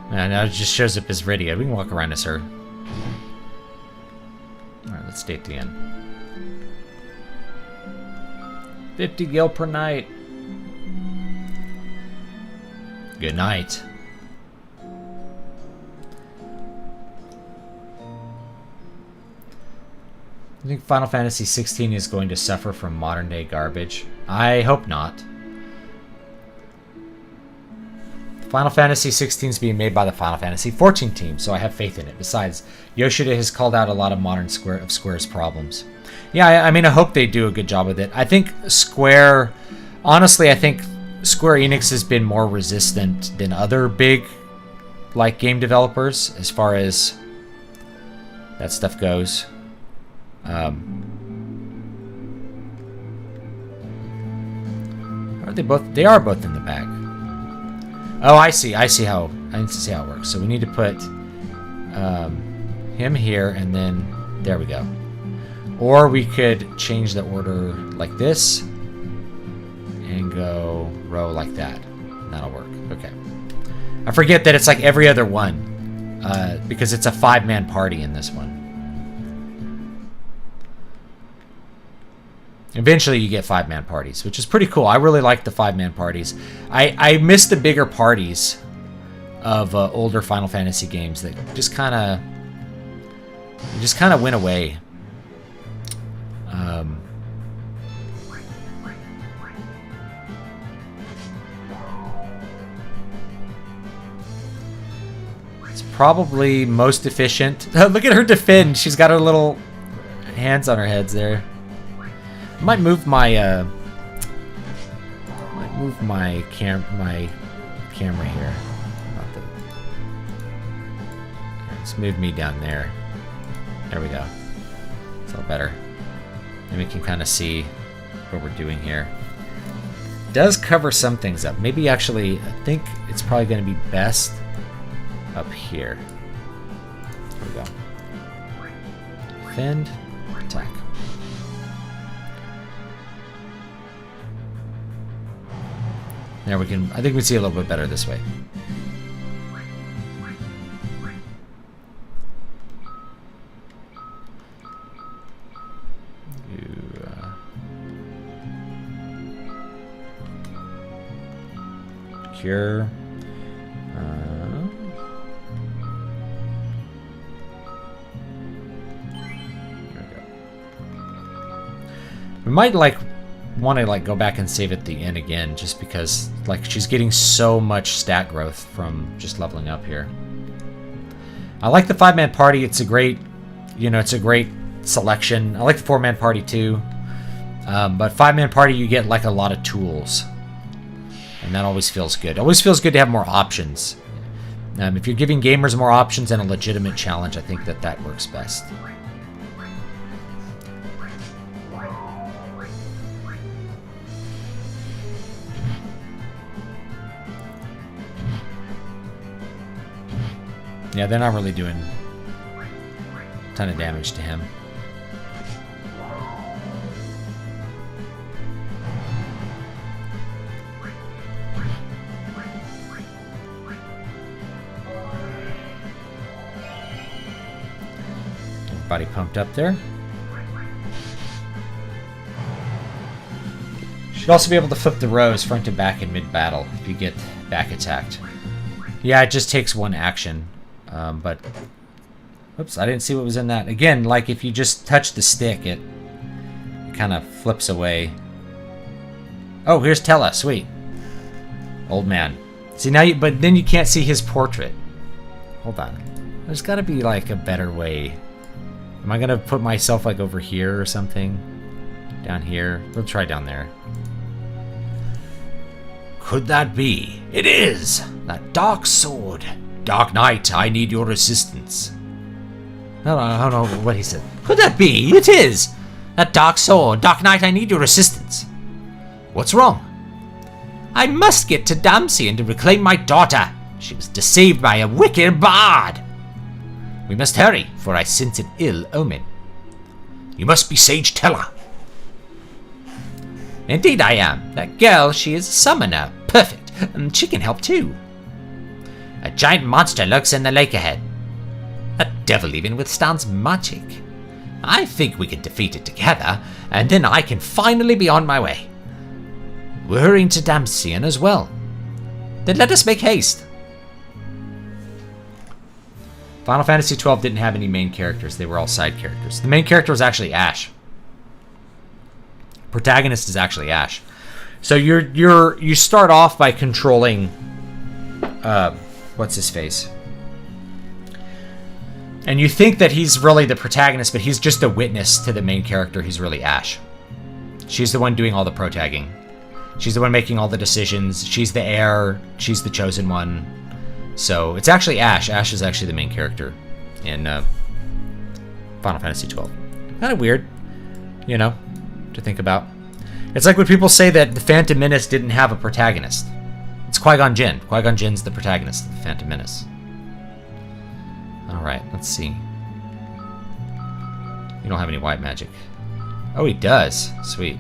And now it just shows up as Rydia. We can walk around as her. Alright, let's stay at the end. 50 gil per night. Good night. I think Final Fantasy XVI is going to suffer from modern day garbage. I hope not. Final Fantasy XVI is being made by the Final Fantasy XIV team, so I have faith in it. Besides, Yoshida has called out a lot of modern Square's problems. Yeah, I mean, I hope they do a good job with it. I think Square... Honestly, I think Square Enix has been more resistant than other big, like, game developers as far as that stuff goes. Are they both? They are both in the bag. Oh, I see how it works. So we need to put him here, and then there we go. Or we could change the order like this and go row like that. That'll work. Okay. I forget that it's like every other one because it's a 5-man party in this one. Eventually you get 5-man parties, which is pretty cool. I really like the 5-man parties. I miss the bigger parties of older Final Fantasy games that just kind of went away. It's probably most efficient. Look at her defend. She's got her little hands on her heads there. I might move my camera here. Let's move me down there. There we go. It's a little better. And we can kind of see what we're doing here. It does cover some things up. Maybe actually, I think it's probably going to be best up here. There we go. Defend, attack. There we can, I think we see a little bit better this way. Cure. There we go. We might want to go back and save at the end again, just because she's getting so much stat growth from just leveling up here. I like the 5-man party. It's a great, it's a great selection. I like the 4-man party too, but 5-man party you get a lot of tools, and that always feels good. It always feels good to have more options. If you're giving gamers more options and a legitimate challenge, I think that works best. Yeah, they're not really doing a ton of damage to him. Everybody pumped up there. Should also be able to flip the rows front to back in mid-battle if you get back attacked. Yeah, it just takes one action. But... Oops, I didn't see what was in that. Again, like if you just touch the stick, it kind of flips away. Oh, here's Tella. Sweet. Old man. See, now but then you can't see his portrait. Hold on. There's got to be like a better way. Am I going to put myself like over here or something? Down here? We'll try down there. Could that be? It is! That dark sword. Dark Knight, I need your assistance. I don't know what he said. Could that be? It is! That dark sword. Dark Knight, I need your assistance. What's wrong? I must get to Damsian to reclaim my daughter. She was deceived by a wicked bard. We must hurry, for I sense an ill omen. You must be Sage Tella. Indeed I am. That girl, she is a summoner. Perfect. She can help too. A giant monster lurks in the lake ahead. A devil even withstands magic. I think we can defeat it together, and then I can finally be on my way. We're hurrying to Damsian as well. Then let us make haste. Final Fantasy XII didn't have any main characters. They were all side characters. The main character was actually Ash. Protagonist is actually Ash. So you start off by controlling what's his face? And you think that he's really the protagonist, but he's just a witness to the main character. He's really Ash. She's the one doing all the pro-tagging. She's the one making all the decisions. She's the heir. She's the chosen one. So it's actually Ash. Ash is actually the main character in Final Fantasy XII. Kind of weird, you know, to think about. It's like when people say that the Phantom Menace didn't have a protagonist. It's Qui-Gon Jinn. Qui-Gon Jinn's the protagonist of the Phantom Menace. Alright, let's see. You don't have any white magic. Oh, he does. Sweet.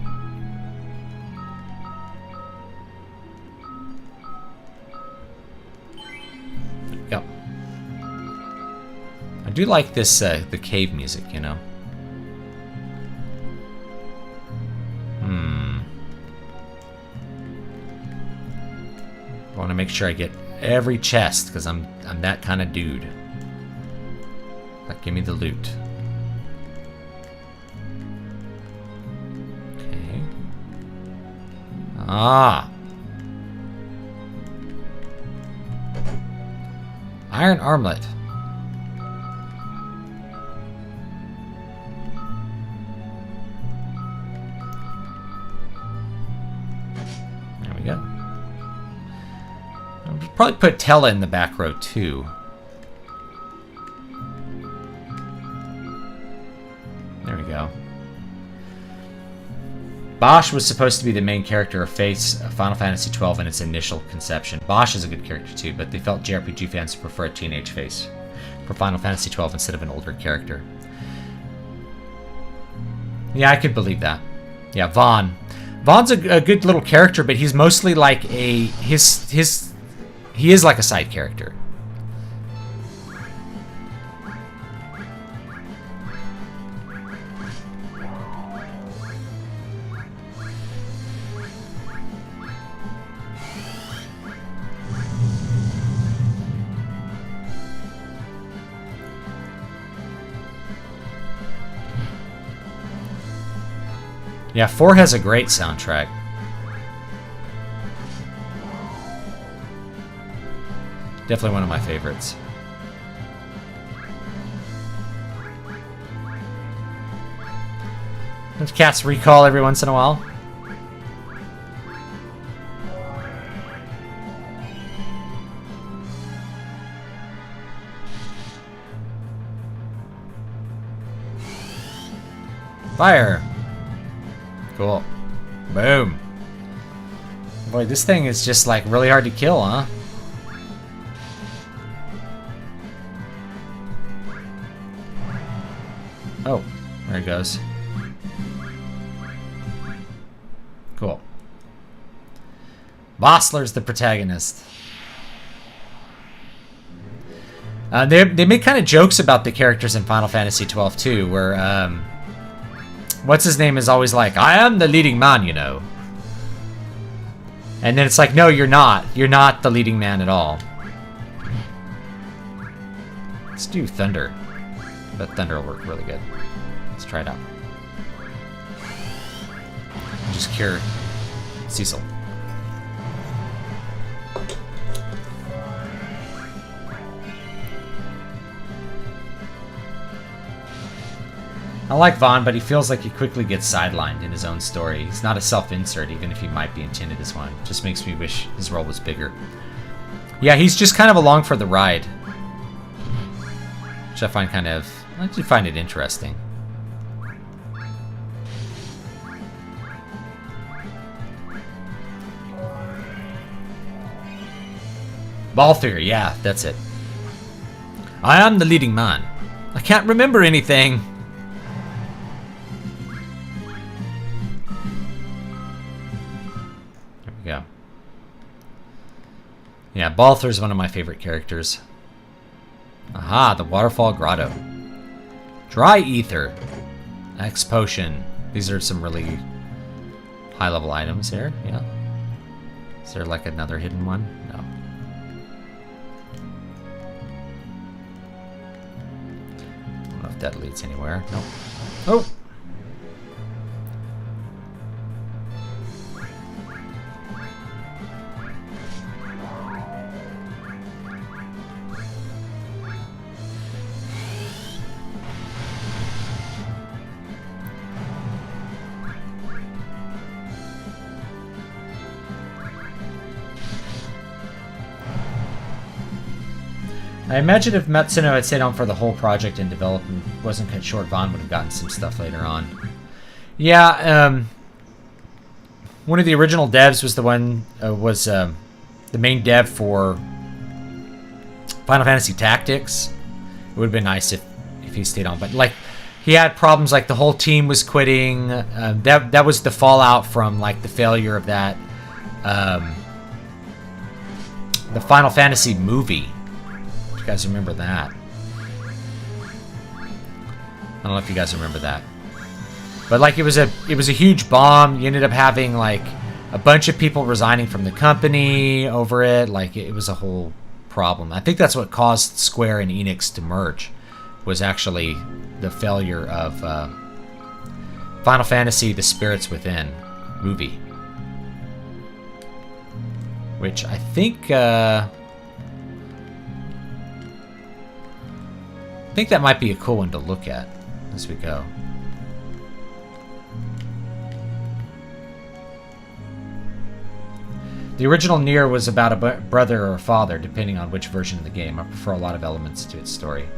There we go. I do like this, the cave music, you know. I want to make sure I get every chest, because I'm that kind of dude. Like, give me the loot. Okay. Ah! Iron armlet. There we go. I'll probably put Tella in the back row too. There we go. Bosch was supposed to be the main character of Final Fantasy XII in its initial conception. Bosch is a good character too, but they felt JRPG fans prefer a teenage face for Final Fantasy XII instead of an older character. Yeah, I could believe that. Yeah, Vaughn. Vaughn's a good little character, but he's mostly like he is like a side character. Yeah, 4 has a great soundtrack. Definitely one of my favorites. Don't cats recall every once in a while? Fire! Cool. Boom. Boy, this thing is just like really hard to kill, huh? Oh, there it goes. Cool. Bossler's the protagonist. They make kind of jokes about the characters in Final Fantasy XII too, where what's his name is always like, I am the leading man, you know. And then it's like, no, you're not. You're not the leading man at all. Let's do Thunder. But Thunder will work really good. Let's try it out. Just cure Cecil. I like Vaughn, but he feels like he quickly gets sidelined in his own story. He's not a self-insert, even if he might be intended as one. Just makes me wish his role was bigger. Yeah, he's just kind of along for the ride. Which I find kind of... I actually find it interesting. Balthier, yeah, that's it. I am the leading man. I can't remember anything. There we go. Yeah, Balthier's one of my favorite characters. Aha, the Waterfall Grotto. Dry Ether. X Potion. These are some really high-level items here, yeah. Is there like another hidden one? No. I don't know if that leads anywhere. Nope. Oh! I imagine if Matsuno had stayed on for the whole project and development wasn't cut short, Vaughn would have gotten some stuff later on. Yeah, one of the original devs was the one, the main dev for Final Fantasy Tactics. It would have been nice if he stayed on, but like, he had problems, like the whole team was quitting. That was the fallout from like the failure of that, the Final Fantasy movie. You guys remember that? I don't know if you guys remember that, but like it was a huge bomb. You ended up having like a bunch of people resigning from the company over it. Like it was a whole problem. I think that's what caused Square and Enix to merge, was actually the failure of Final Fantasy: The Spirits Within movie, which I think that might be a cool one to look at as we go. The original Nier was about a brother or a father, depending on which version of the game. I prefer a lot of elements to its story.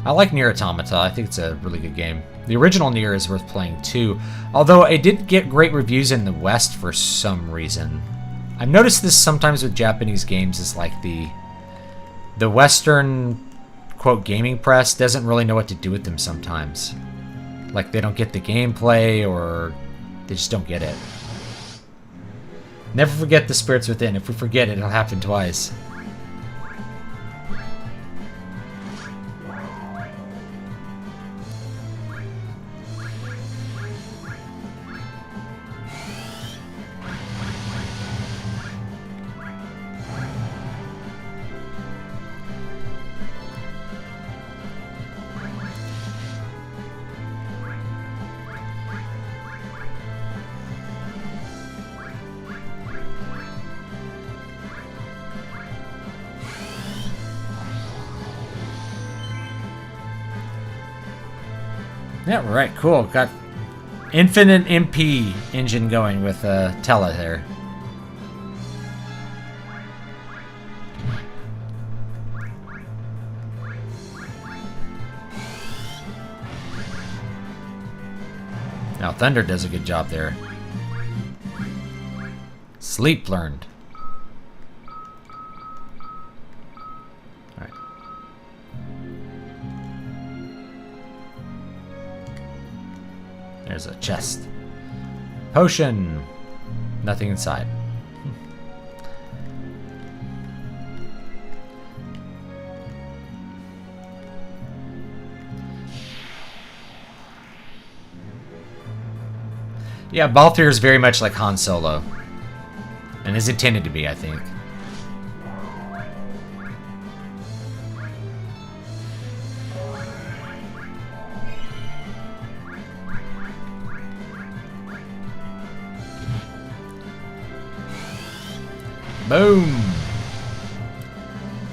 I like Nier Automata. I think it's a really good game. The original Nier is worth playing too, although it did get great reviews in the West for some reason. I've noticed this sometimes with Japanese games, is like the Western, quote, gaming press doesn't really know what to do with them sometimes. Like, they don't get the gameplay, or they just don't get it. Never forget the Spirits Within. If we forget it, it'll happen twice. Yeah, right, cool. Got infinite MP engine going with Tella there. Now Thunder does a good job there. Sleep learned. There's a chest. Potion. Nothing inside. Yeah, Balthier is very much like Han Solo. And is intended to be, I think. Boom!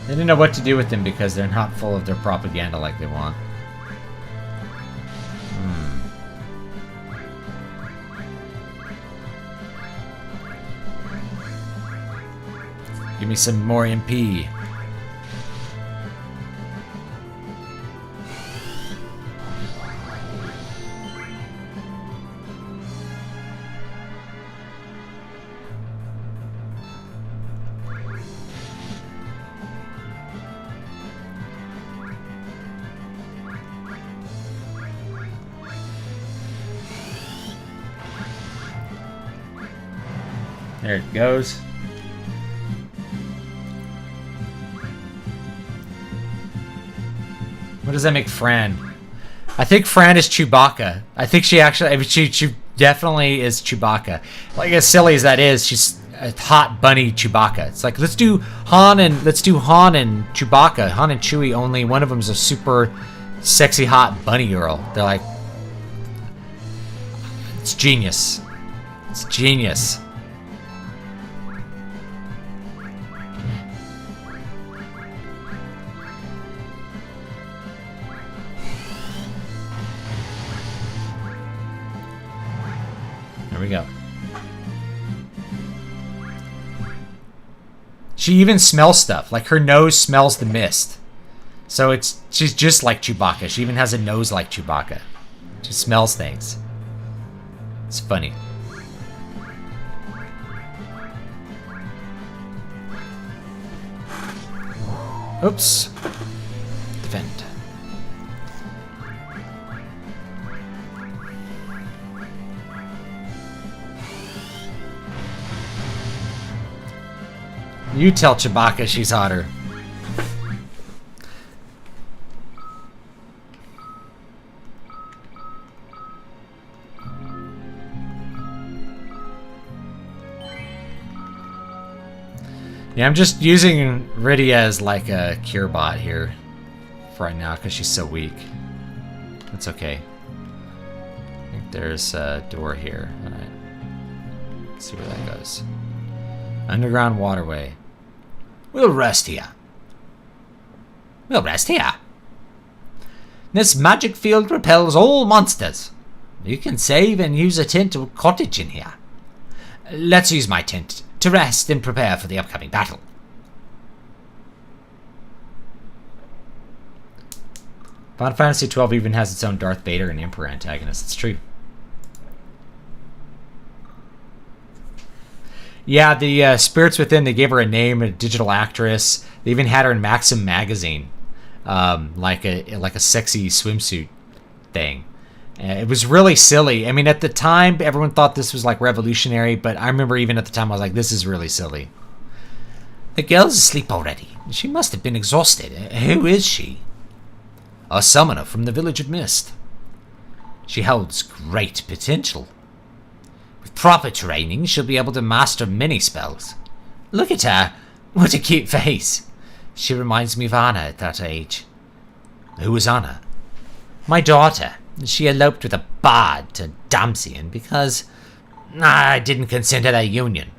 They didn't know what to do with them because they're not full of their propaganda like they want. Give me some more MP. There it goes. What does that make Fran? I think Fran is Chewbacca. I think she actually, I mean, she definitely is Chewbacca. Like, as silly as that is, she's a hot bunny Chewbacca. It's like, let's do Han and Chewbacca. Han and Chewie, only one of them's a super sexy hot bunny girl. They're like, it's genius. It's genius. There we go. She even smells stuff. Like, her nose smells the mist. So she's just like Chewbacca. She even has a nose like Chewbacca. She smells things. It's funny. Oops. Defend. You tell Chewbacca she's hotter. Yeah, I'm just using Rydia as like a cure bot here for right now because she's so weak. That's okay. I think there's a door here. Alright. Let's see where that goes. Underground waterway. We'll rest here. We'll rest here. This magic field repels all monsters. You can save and use a tent or cottage in here. Let's use my tent to rest and prepare for the upcoming battle. Final Fantasy XII even has its own Darth Vader and Emperor antagonist. It's true. Yeah, the Spirits Within, they gave her a name, a digital actress. They even had her in Maxim magazine, like a sexy swimsuit thing. It was really silly. I mean, at the time, everyone thought this was like revolutionary, but I remember even at the time I was like, this is really silly. The girl's asleep already. She must have been exhausted. Who is she? A summoner from the Village of Mist. She holds great potential. With proper training, she'll be able to master many spells. Look at her. What a cute face. She reminds me of Anna at that age. Who was Anna? My daughter. She eloped with a bard to Damsian because I didn't consent to their union.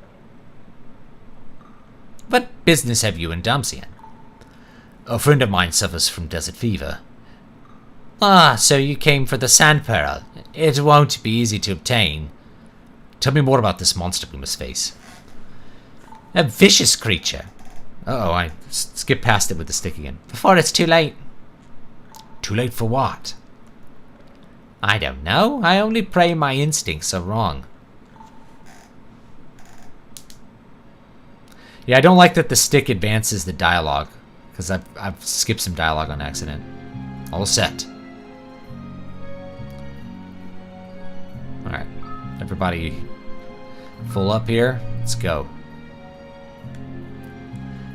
What business have you in Damsian? A friend of mine suffers from desert fever. Ah, so you came for the Sand Pearl. It won't be easy to obtain. Tell me more about this monster we must face. A vicious creature. Uh-oh, I skipped past it with the stick again. Before it's too late. Too late for what? I don't know. I only pray my instincts are wrong. Yeah, I don't like that the stick advances the dialogue, because I've skipped some dialogue on accident. All set. Alright. Everybody full up here? Let's go.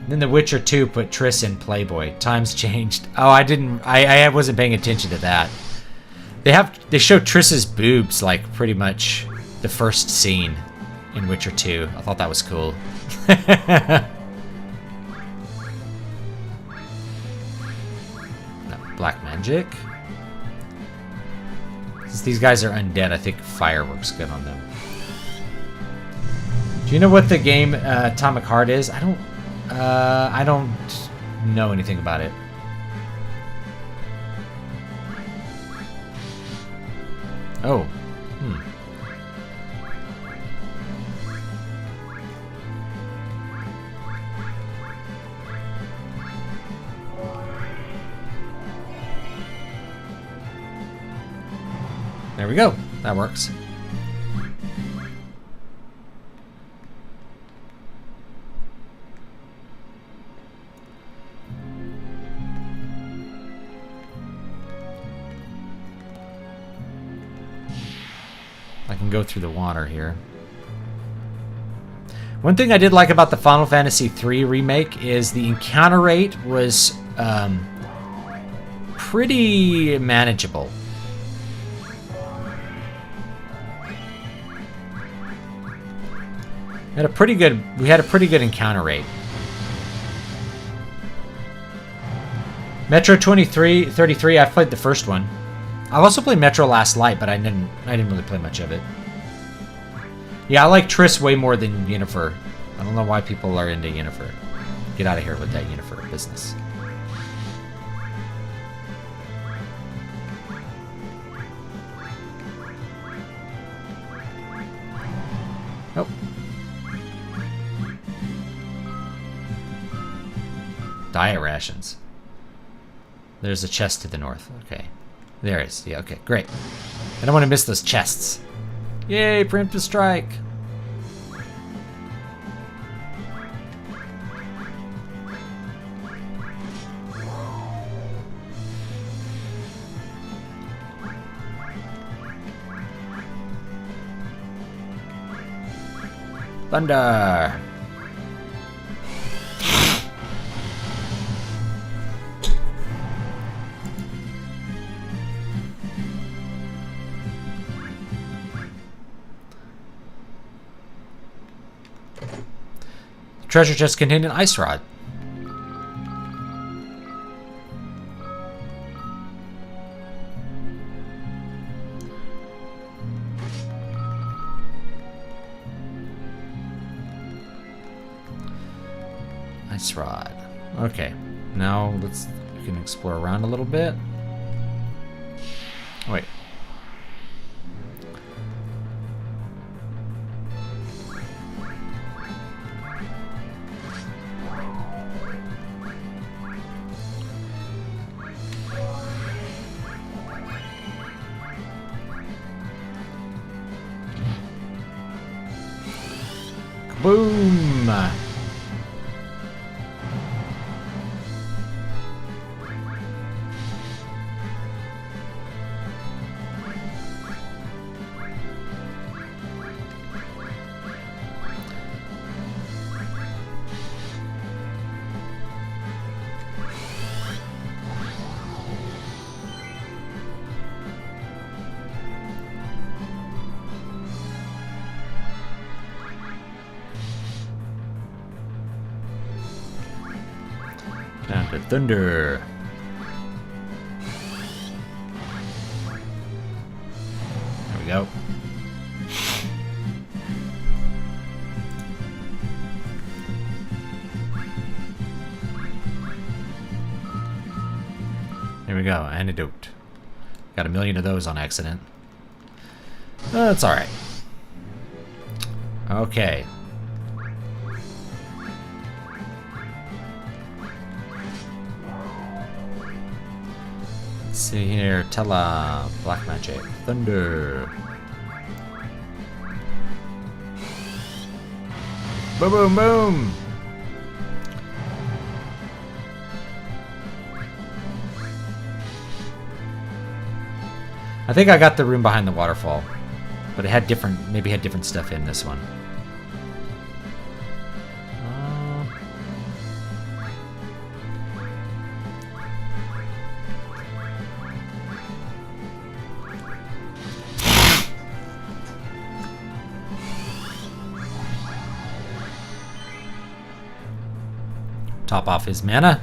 Then The Witcher 2 put Triss in Playboy. Times changed. Oh, I wasn't paying attention to that. They show Triss's boobs like pretty much the first scene in Witcher 2. I thought that was cool. No, black magic. Since these guys are undead, I think fire works good on them. Do you know what the game Atomic Heart is? I don't know anything about it. Oh. There we go. That works. I can go through the water here. One thing I did like about the Final Fantasy III remake is the encounter rate was pretty manageable. We had a pretty good encounter rate. Metro 33, I've played the first one. I've also played Metro Last Light, but I didn't really play much of it. Yeah, I like Triss way more than Yennefer. I don't know why people are into Yennefer. Get out of here with that Yennefer business. Oh. Diet rations. There's a chest to the north. Okay. There it is. Yeah, okay, great. I don't want to miss those chests. Yay, preemptive strike. Thunder. Treasure chest contained an ice rod. Ice rod. Okay, now we can explore around a little bit. Oh, wait. Boom! Down to thunder. There we go. There we go. Antidote. Got a million of those on accident. That's alright. Okay. Let's see here. Tella. Black magic. Thunder. Boom, boom, boom. I think I got the room behind the waterfall, but it had different, maybe had different stuff in this one. Top off his mana.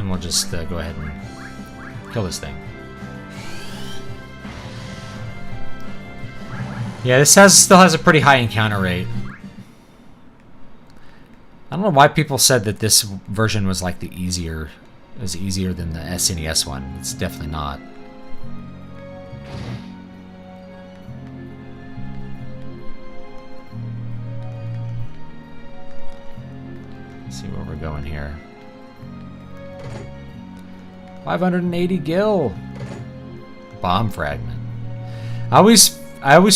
And we'll just go ahead and kill this thing. Yeah, this still has a pretty high encounter rate. I don't know why people said that this version was like easier than the SNES one. It's definitely not. Let's see where we're going here. 580 gil. Bomb fragment. I always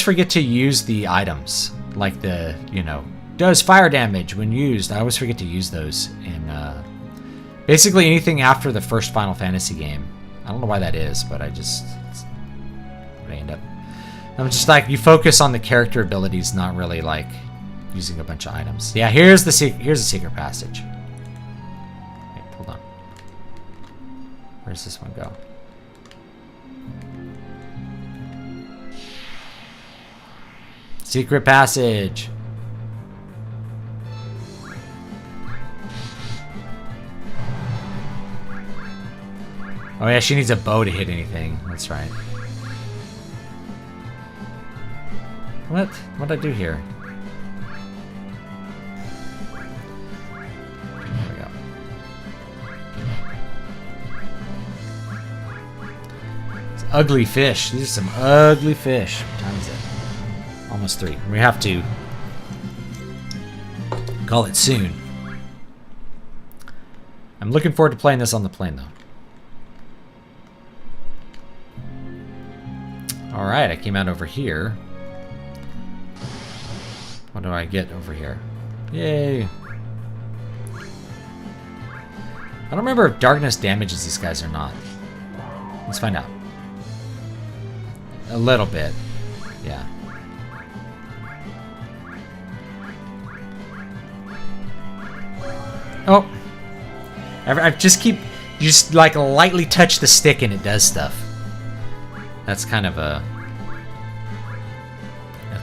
forget to use the items, like the, you know, does fire damage when used. I always forget to use those in basically anything after the first Final Fantasy game. I don't know why that is, but I just I end up. I'm just like, you focus on the character abilities, not really like using a bunch of items. Yeah, here's the secret passage. Wait, hold on. Where's this one go? Secret passage. Oh yeah, she needs a bow to hit anything. That's right. What? What'd I do here? There we go. It's ugly fish. These are some ugly fish. What time is it? Almost 3. We have to call it soon. I'm looking forward to playing this on the plane, though. Alright, I came out over here. What do I get over here? Yay! I don't remember if darkness damages these guys or not. Let's find out. A little bit. Yeah. Oh! I just like lightly touch the stick and it does stuff. That's kind of that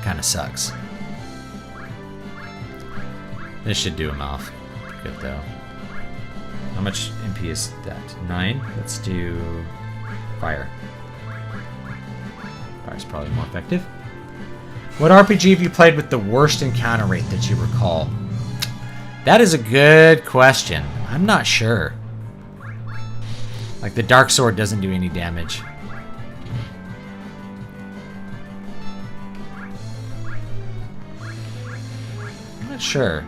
kind of sucks. This should do him off. Good though. How much MP is that? 9? Let's do fire. Fire's probably more effective. What RPG have you played with the worst encounter rate that you recall? That is a good question. I'm not sure. Like the Dark Sword doesn't do any damage. I'm not sure.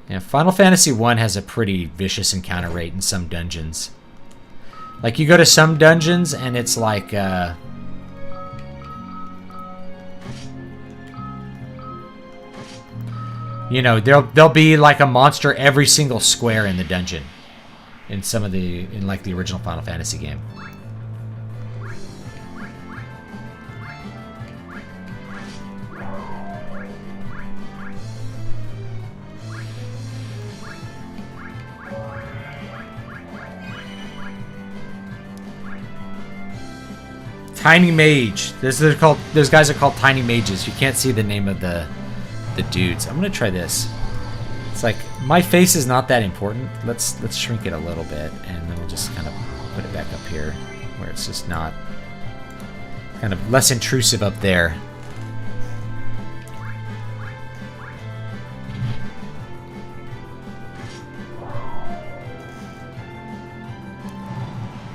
Yeah, Final Fantasy 1 has a pretty vicious encounter rate in some dungeons. Like, you go to some dungeons and it's like, you know, there'll be like a monster every single square in the dungeon. In some of in like the original Final Fantasy game. Tiny Mage. Those guys are called Tiny Mages. You can't see the name of the dudes. I'm gonna try this. It's like, my face is not that important. Let's shrink it a little bit, and then we'll just kind of put it back up here, where it's just not kind of less intrusive up there.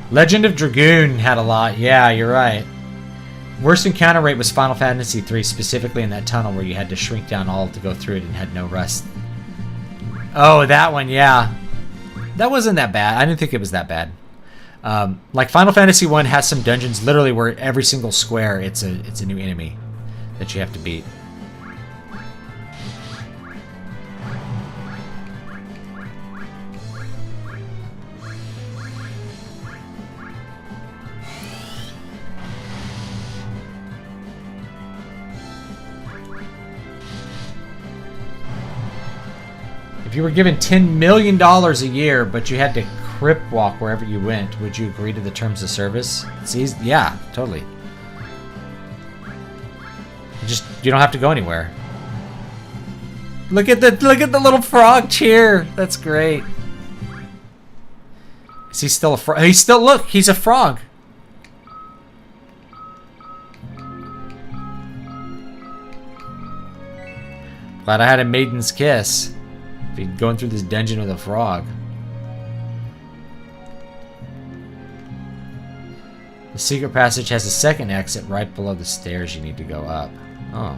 Legend of Dragoon had a lot. Yeah, you're right. Worst encounter rate was Final Fantasy 3, specifically in that tunnel where you had to shrink down all to go through it and had no rest. Oh, that one, yeah. That wasn't that bad. I didn't think it was that bad. Like Final Fantasy 1 has some dungeons literally where every single square it's a new enemy that you have to beat. If you were given $10 million a year, but you had to crip walk wherever you went, would you agree to the terms of service? See, yeah, totally. You don't have to go anywhere. Look at the little frog cheer. That's great. Is he still a frog? Look, he's a frog. Glad I had a maiden's kiss. If he'd going through this dungeon with a frog. The secret passage has a second exit right below the stairs you need to go up. Oh.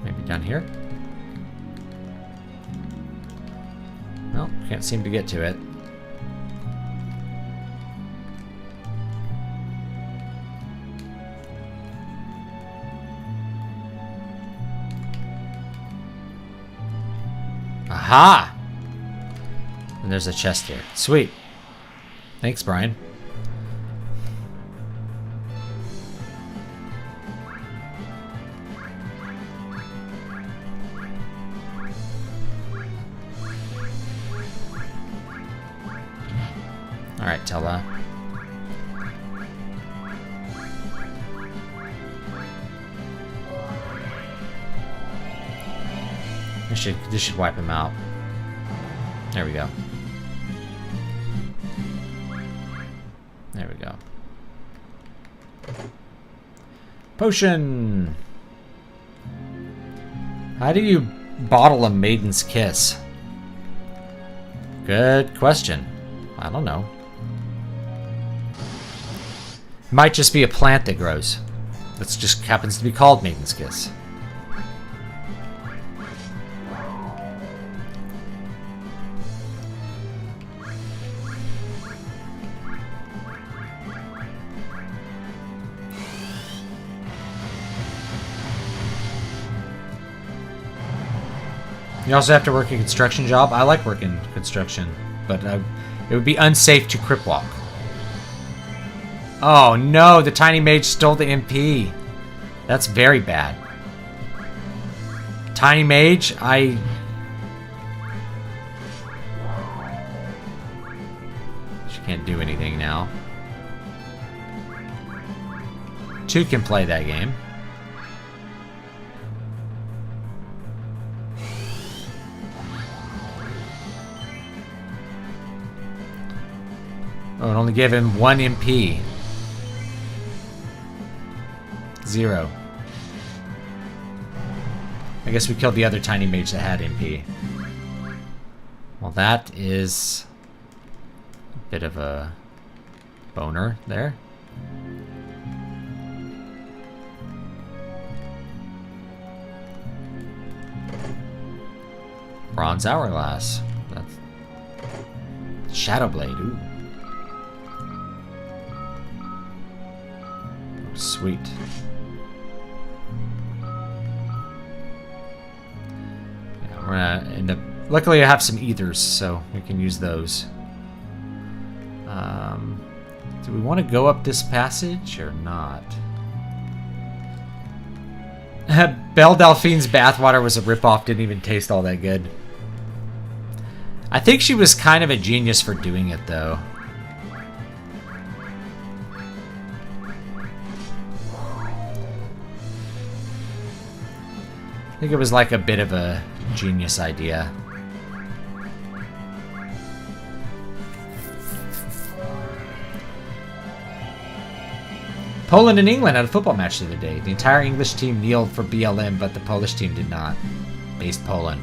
Maybe down here? Well, can't seem to get to it. Aha! And there's a chest here. Sweet. Thanks, Brian. Alright, Tella. This should wipe him out. There we go. There we go. Potion! How do you bottle a maiden's kiss? Good question. I don't know. Might just be a plant that grows. That just happens to be called maiden's kiss. You also have to work a construction job. I like working construction, but it would be unsafe to crip walk. Oh no, the tiny mage stole the MP. That's very bad. Tiny mage, She can't do anything now. Two can play that game. Oh, it only gave him 1 MP. 0. I guess we killed the other tiny mage that had MP. Well, that is a bit of a boner there. Bronze hourglass. That's Shadow Blade. Ooh. Sweet. Yeah, we're gonna end up. Luckily, I have some ethers, so we can use those. Do we want to go up this passage or not? Belle Delphine's bathwater was a ripoff. Didn't even taste all that good. I think she was kind of a genius for doing it, though. I think it was like a bit of a genius idea. Poland and England had a football match the other day. The entire English team kneeled for BLM, but the Polish team did not. Based Poland.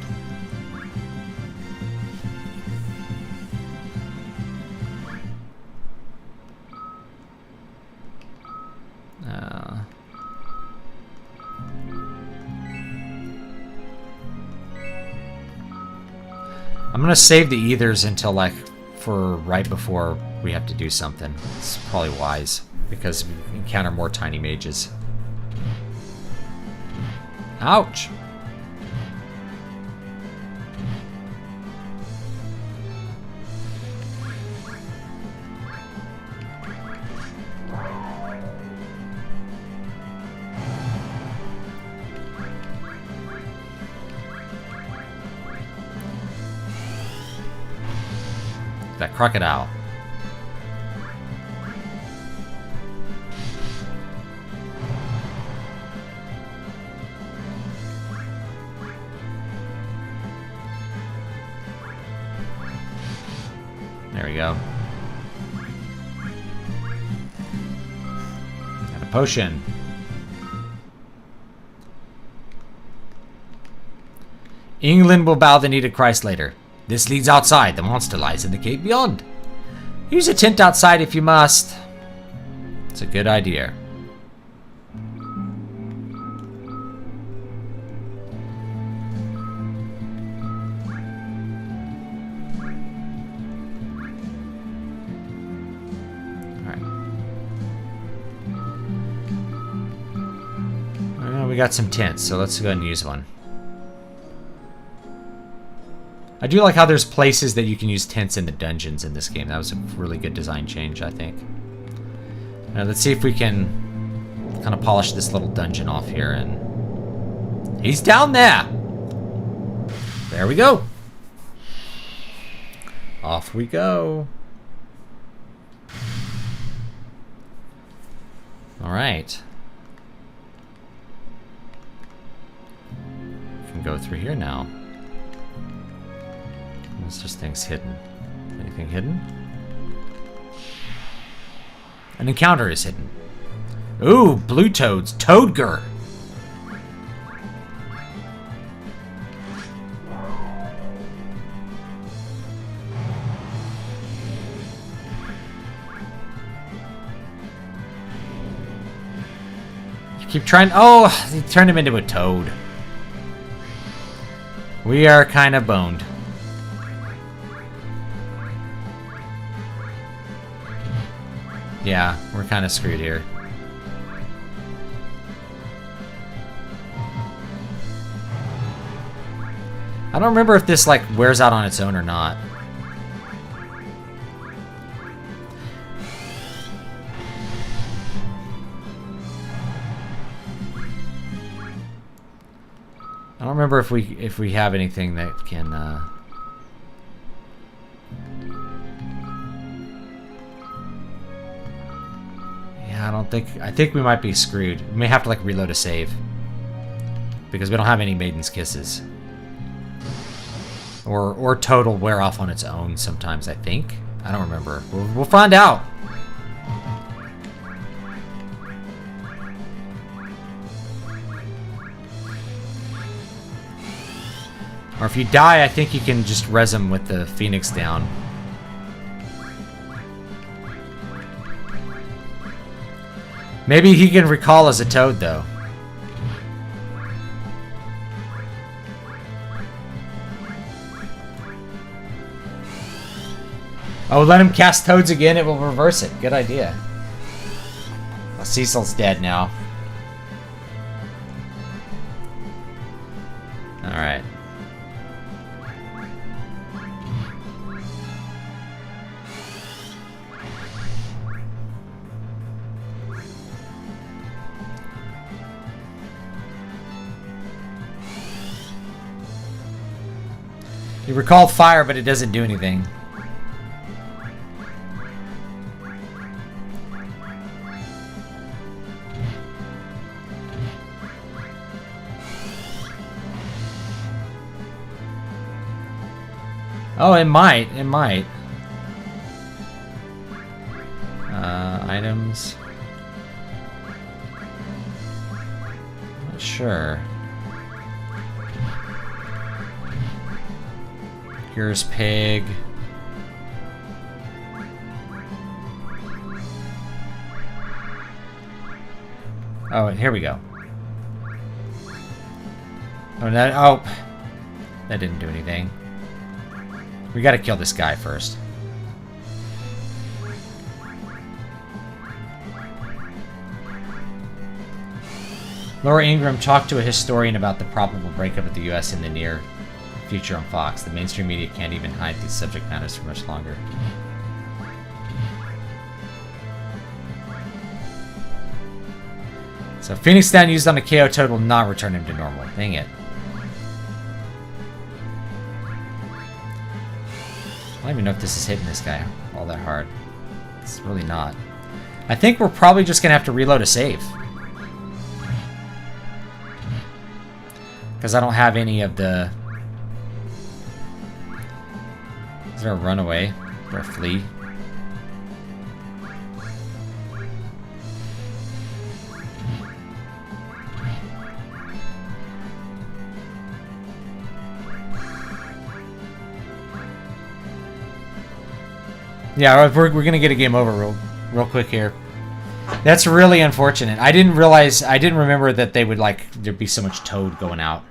I'm gonna save the ethers until like for right before we have to do something. It's probably wise because we encounter more tiny mages. Ouch! That crocodile. There we go. Got a potion. England will bow the knee to Christ later. This leads outside. The monster lies in the cave beyond. Use a tent outside if you must. It's a good idea. We got some tents, so let's go ahead and use one. I do like how there's places that you can use tents in the dungeons in this game. That was a really good design change, I think. Now let's see if we can kind of polish this little dungeon off here. And he's down there. There we go. Off we go. All right. Go through here now. What's just things hidden? Anything hidden? An encounter is hidden. Ooh, blue toads. Toadger. You keep trying. Oh, he turned him into a toad. We are kind of boned. Yeah, we're kind of screwed here. I don't remember if this, like, wears out on its own or not. I don't remember if we have anything that can yeah, I think we might be screwed. We may have to like reload a save because we don't have any Maiden's Kisses. Or total wear off on its own sometimes, I think. I don't remember. We'll find out. Or if you die, I think you can just res him with the Phoenix down. Maybe he can recall as a toad, though. Oh, let him cast toads again, it will reverse it. Good idea. Well, Cecil's dead now. Alright. You recall fire, but it doesn't do anything. Oh, it might. It might. Items. Not sure. Here's pig. Oh, here we go. Oh, that didn't do anything. We gotta kill this guy first. Laura Ingram talked to a historian about the probable breakup of the U.S. in the near future on Fox. The mainstream media can't even hide these subject matters for much longer. So Phoenix Down used on a KO toad will not return him to normal. Dang it. don't even know if this is hitting this guy all that hard. It's really not. I think we're probably just going to have to reload a save. Because I don't have any of the... Is there a runaway? Or a flee? Yeah, we're gonna get a game over real quick here. That's really unfortunate. I didn't remember that they would there'd be so much toad going out.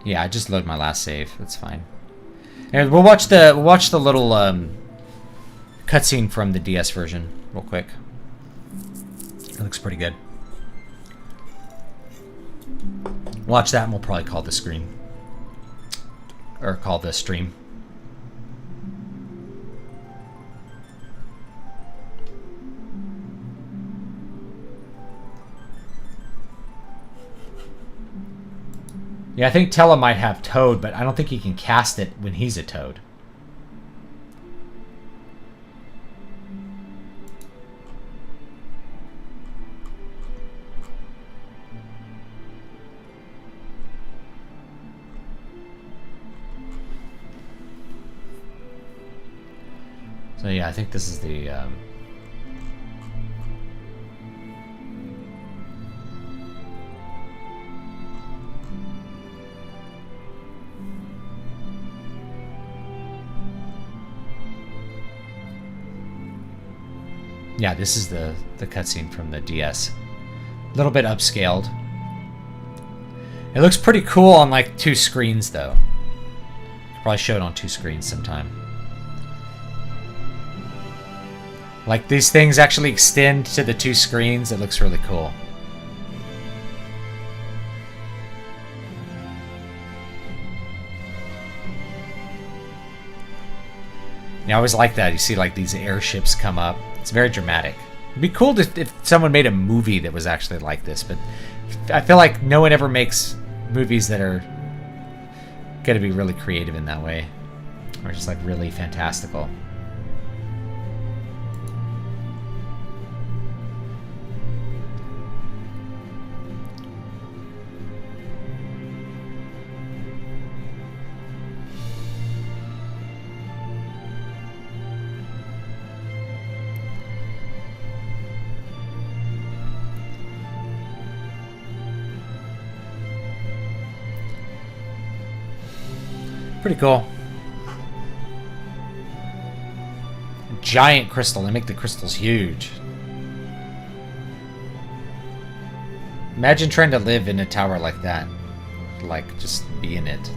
Yeah, I just load my last save. That's fine. And we'll watch the little cutscene from the DS version real quick. It looks pretty good. Watch that, and we'll probably call the screen or call the stream. Yeah, I think Tella might have Toad, but I don't think he can cast it when he's a Toad. So yeah, I think this is the... Yeah, this is the cutscene from the DS. A little bit upscaled. It looks pretty cool on like 2 screens though. Probably show it on 2 screens sometime. Like these things actually extend to the 2 screens. It looks really cool. Yeah, I always like that. You see like these airships come up. It's very dramatic. It'd be cool if someone made a movie that was actually like this, but I feel like no one ever makes movies that are going to be really creative in that way. Or just like really fantastical. Pretty cool. Giant crystal. They make the crystals huge. Imagine trying to live in a tower like that. Like, just be in it.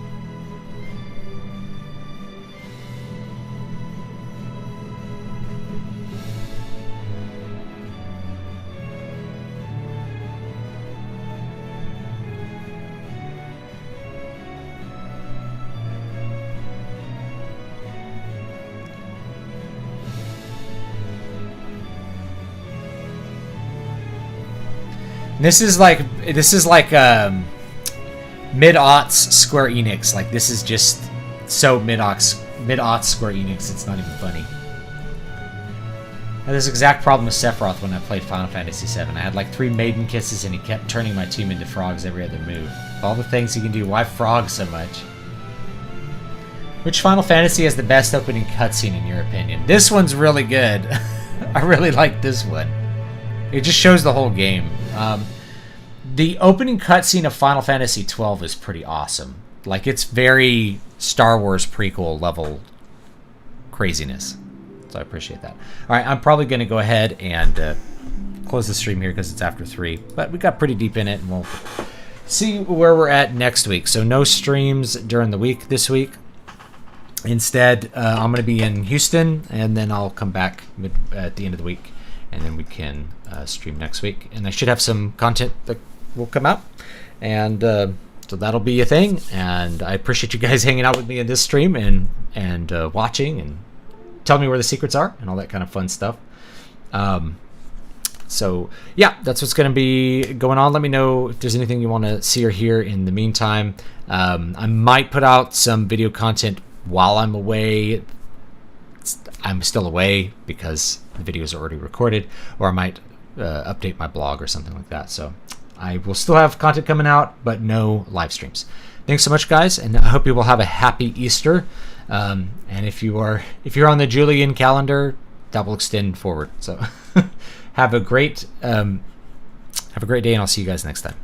This is like mid-aughts Square Enix. Like this is just so mid-aughts Square Enix. It's not even funny. I had this exact problem with Sephiroth when I played Final Fantasy VII. I had like 3 maiden kisses and he kept turning my team into frogs every other move. All the things he can do. Why frogs so much? Which Final Fantasy has the best opening cutscene in your opinion? This one's really good. I really like this one. It just shows the whole game. The opening cutscene of Final Fantasy XII is pretty awesome. Like, it's very Star Wars prequel level craziness. So I appreciate that. Alright, I'm probably going to go ahead and close the stream here because it's after 3. But we got pretty deep in it, and we'll see where we're at next week. So no streams during the week this week. Instead, I'm going to be in Houston, and then I'll come back at the end of the week. And then we can stream next week. And I should have some content that will come out. And so that'll be a thing. And I appreciate you guys hanging out with me in this stream and watching and telling me where the secrets are and all that kind of fun stuff. So, yeah, that's what's going to be going on. Let me know if there's anything you want to see or hear in the meantime. I might put out some video content while I'm away, I'm still away because the videos are already recorded, or I might update my blog or something like that. So I will still have content coming out, but no live streams. Thanks so much, guys, and I hope you will have a happy Easter. And if you're on the Julian calendar, double extend forward. So have a great day, and I'll see you guys next time.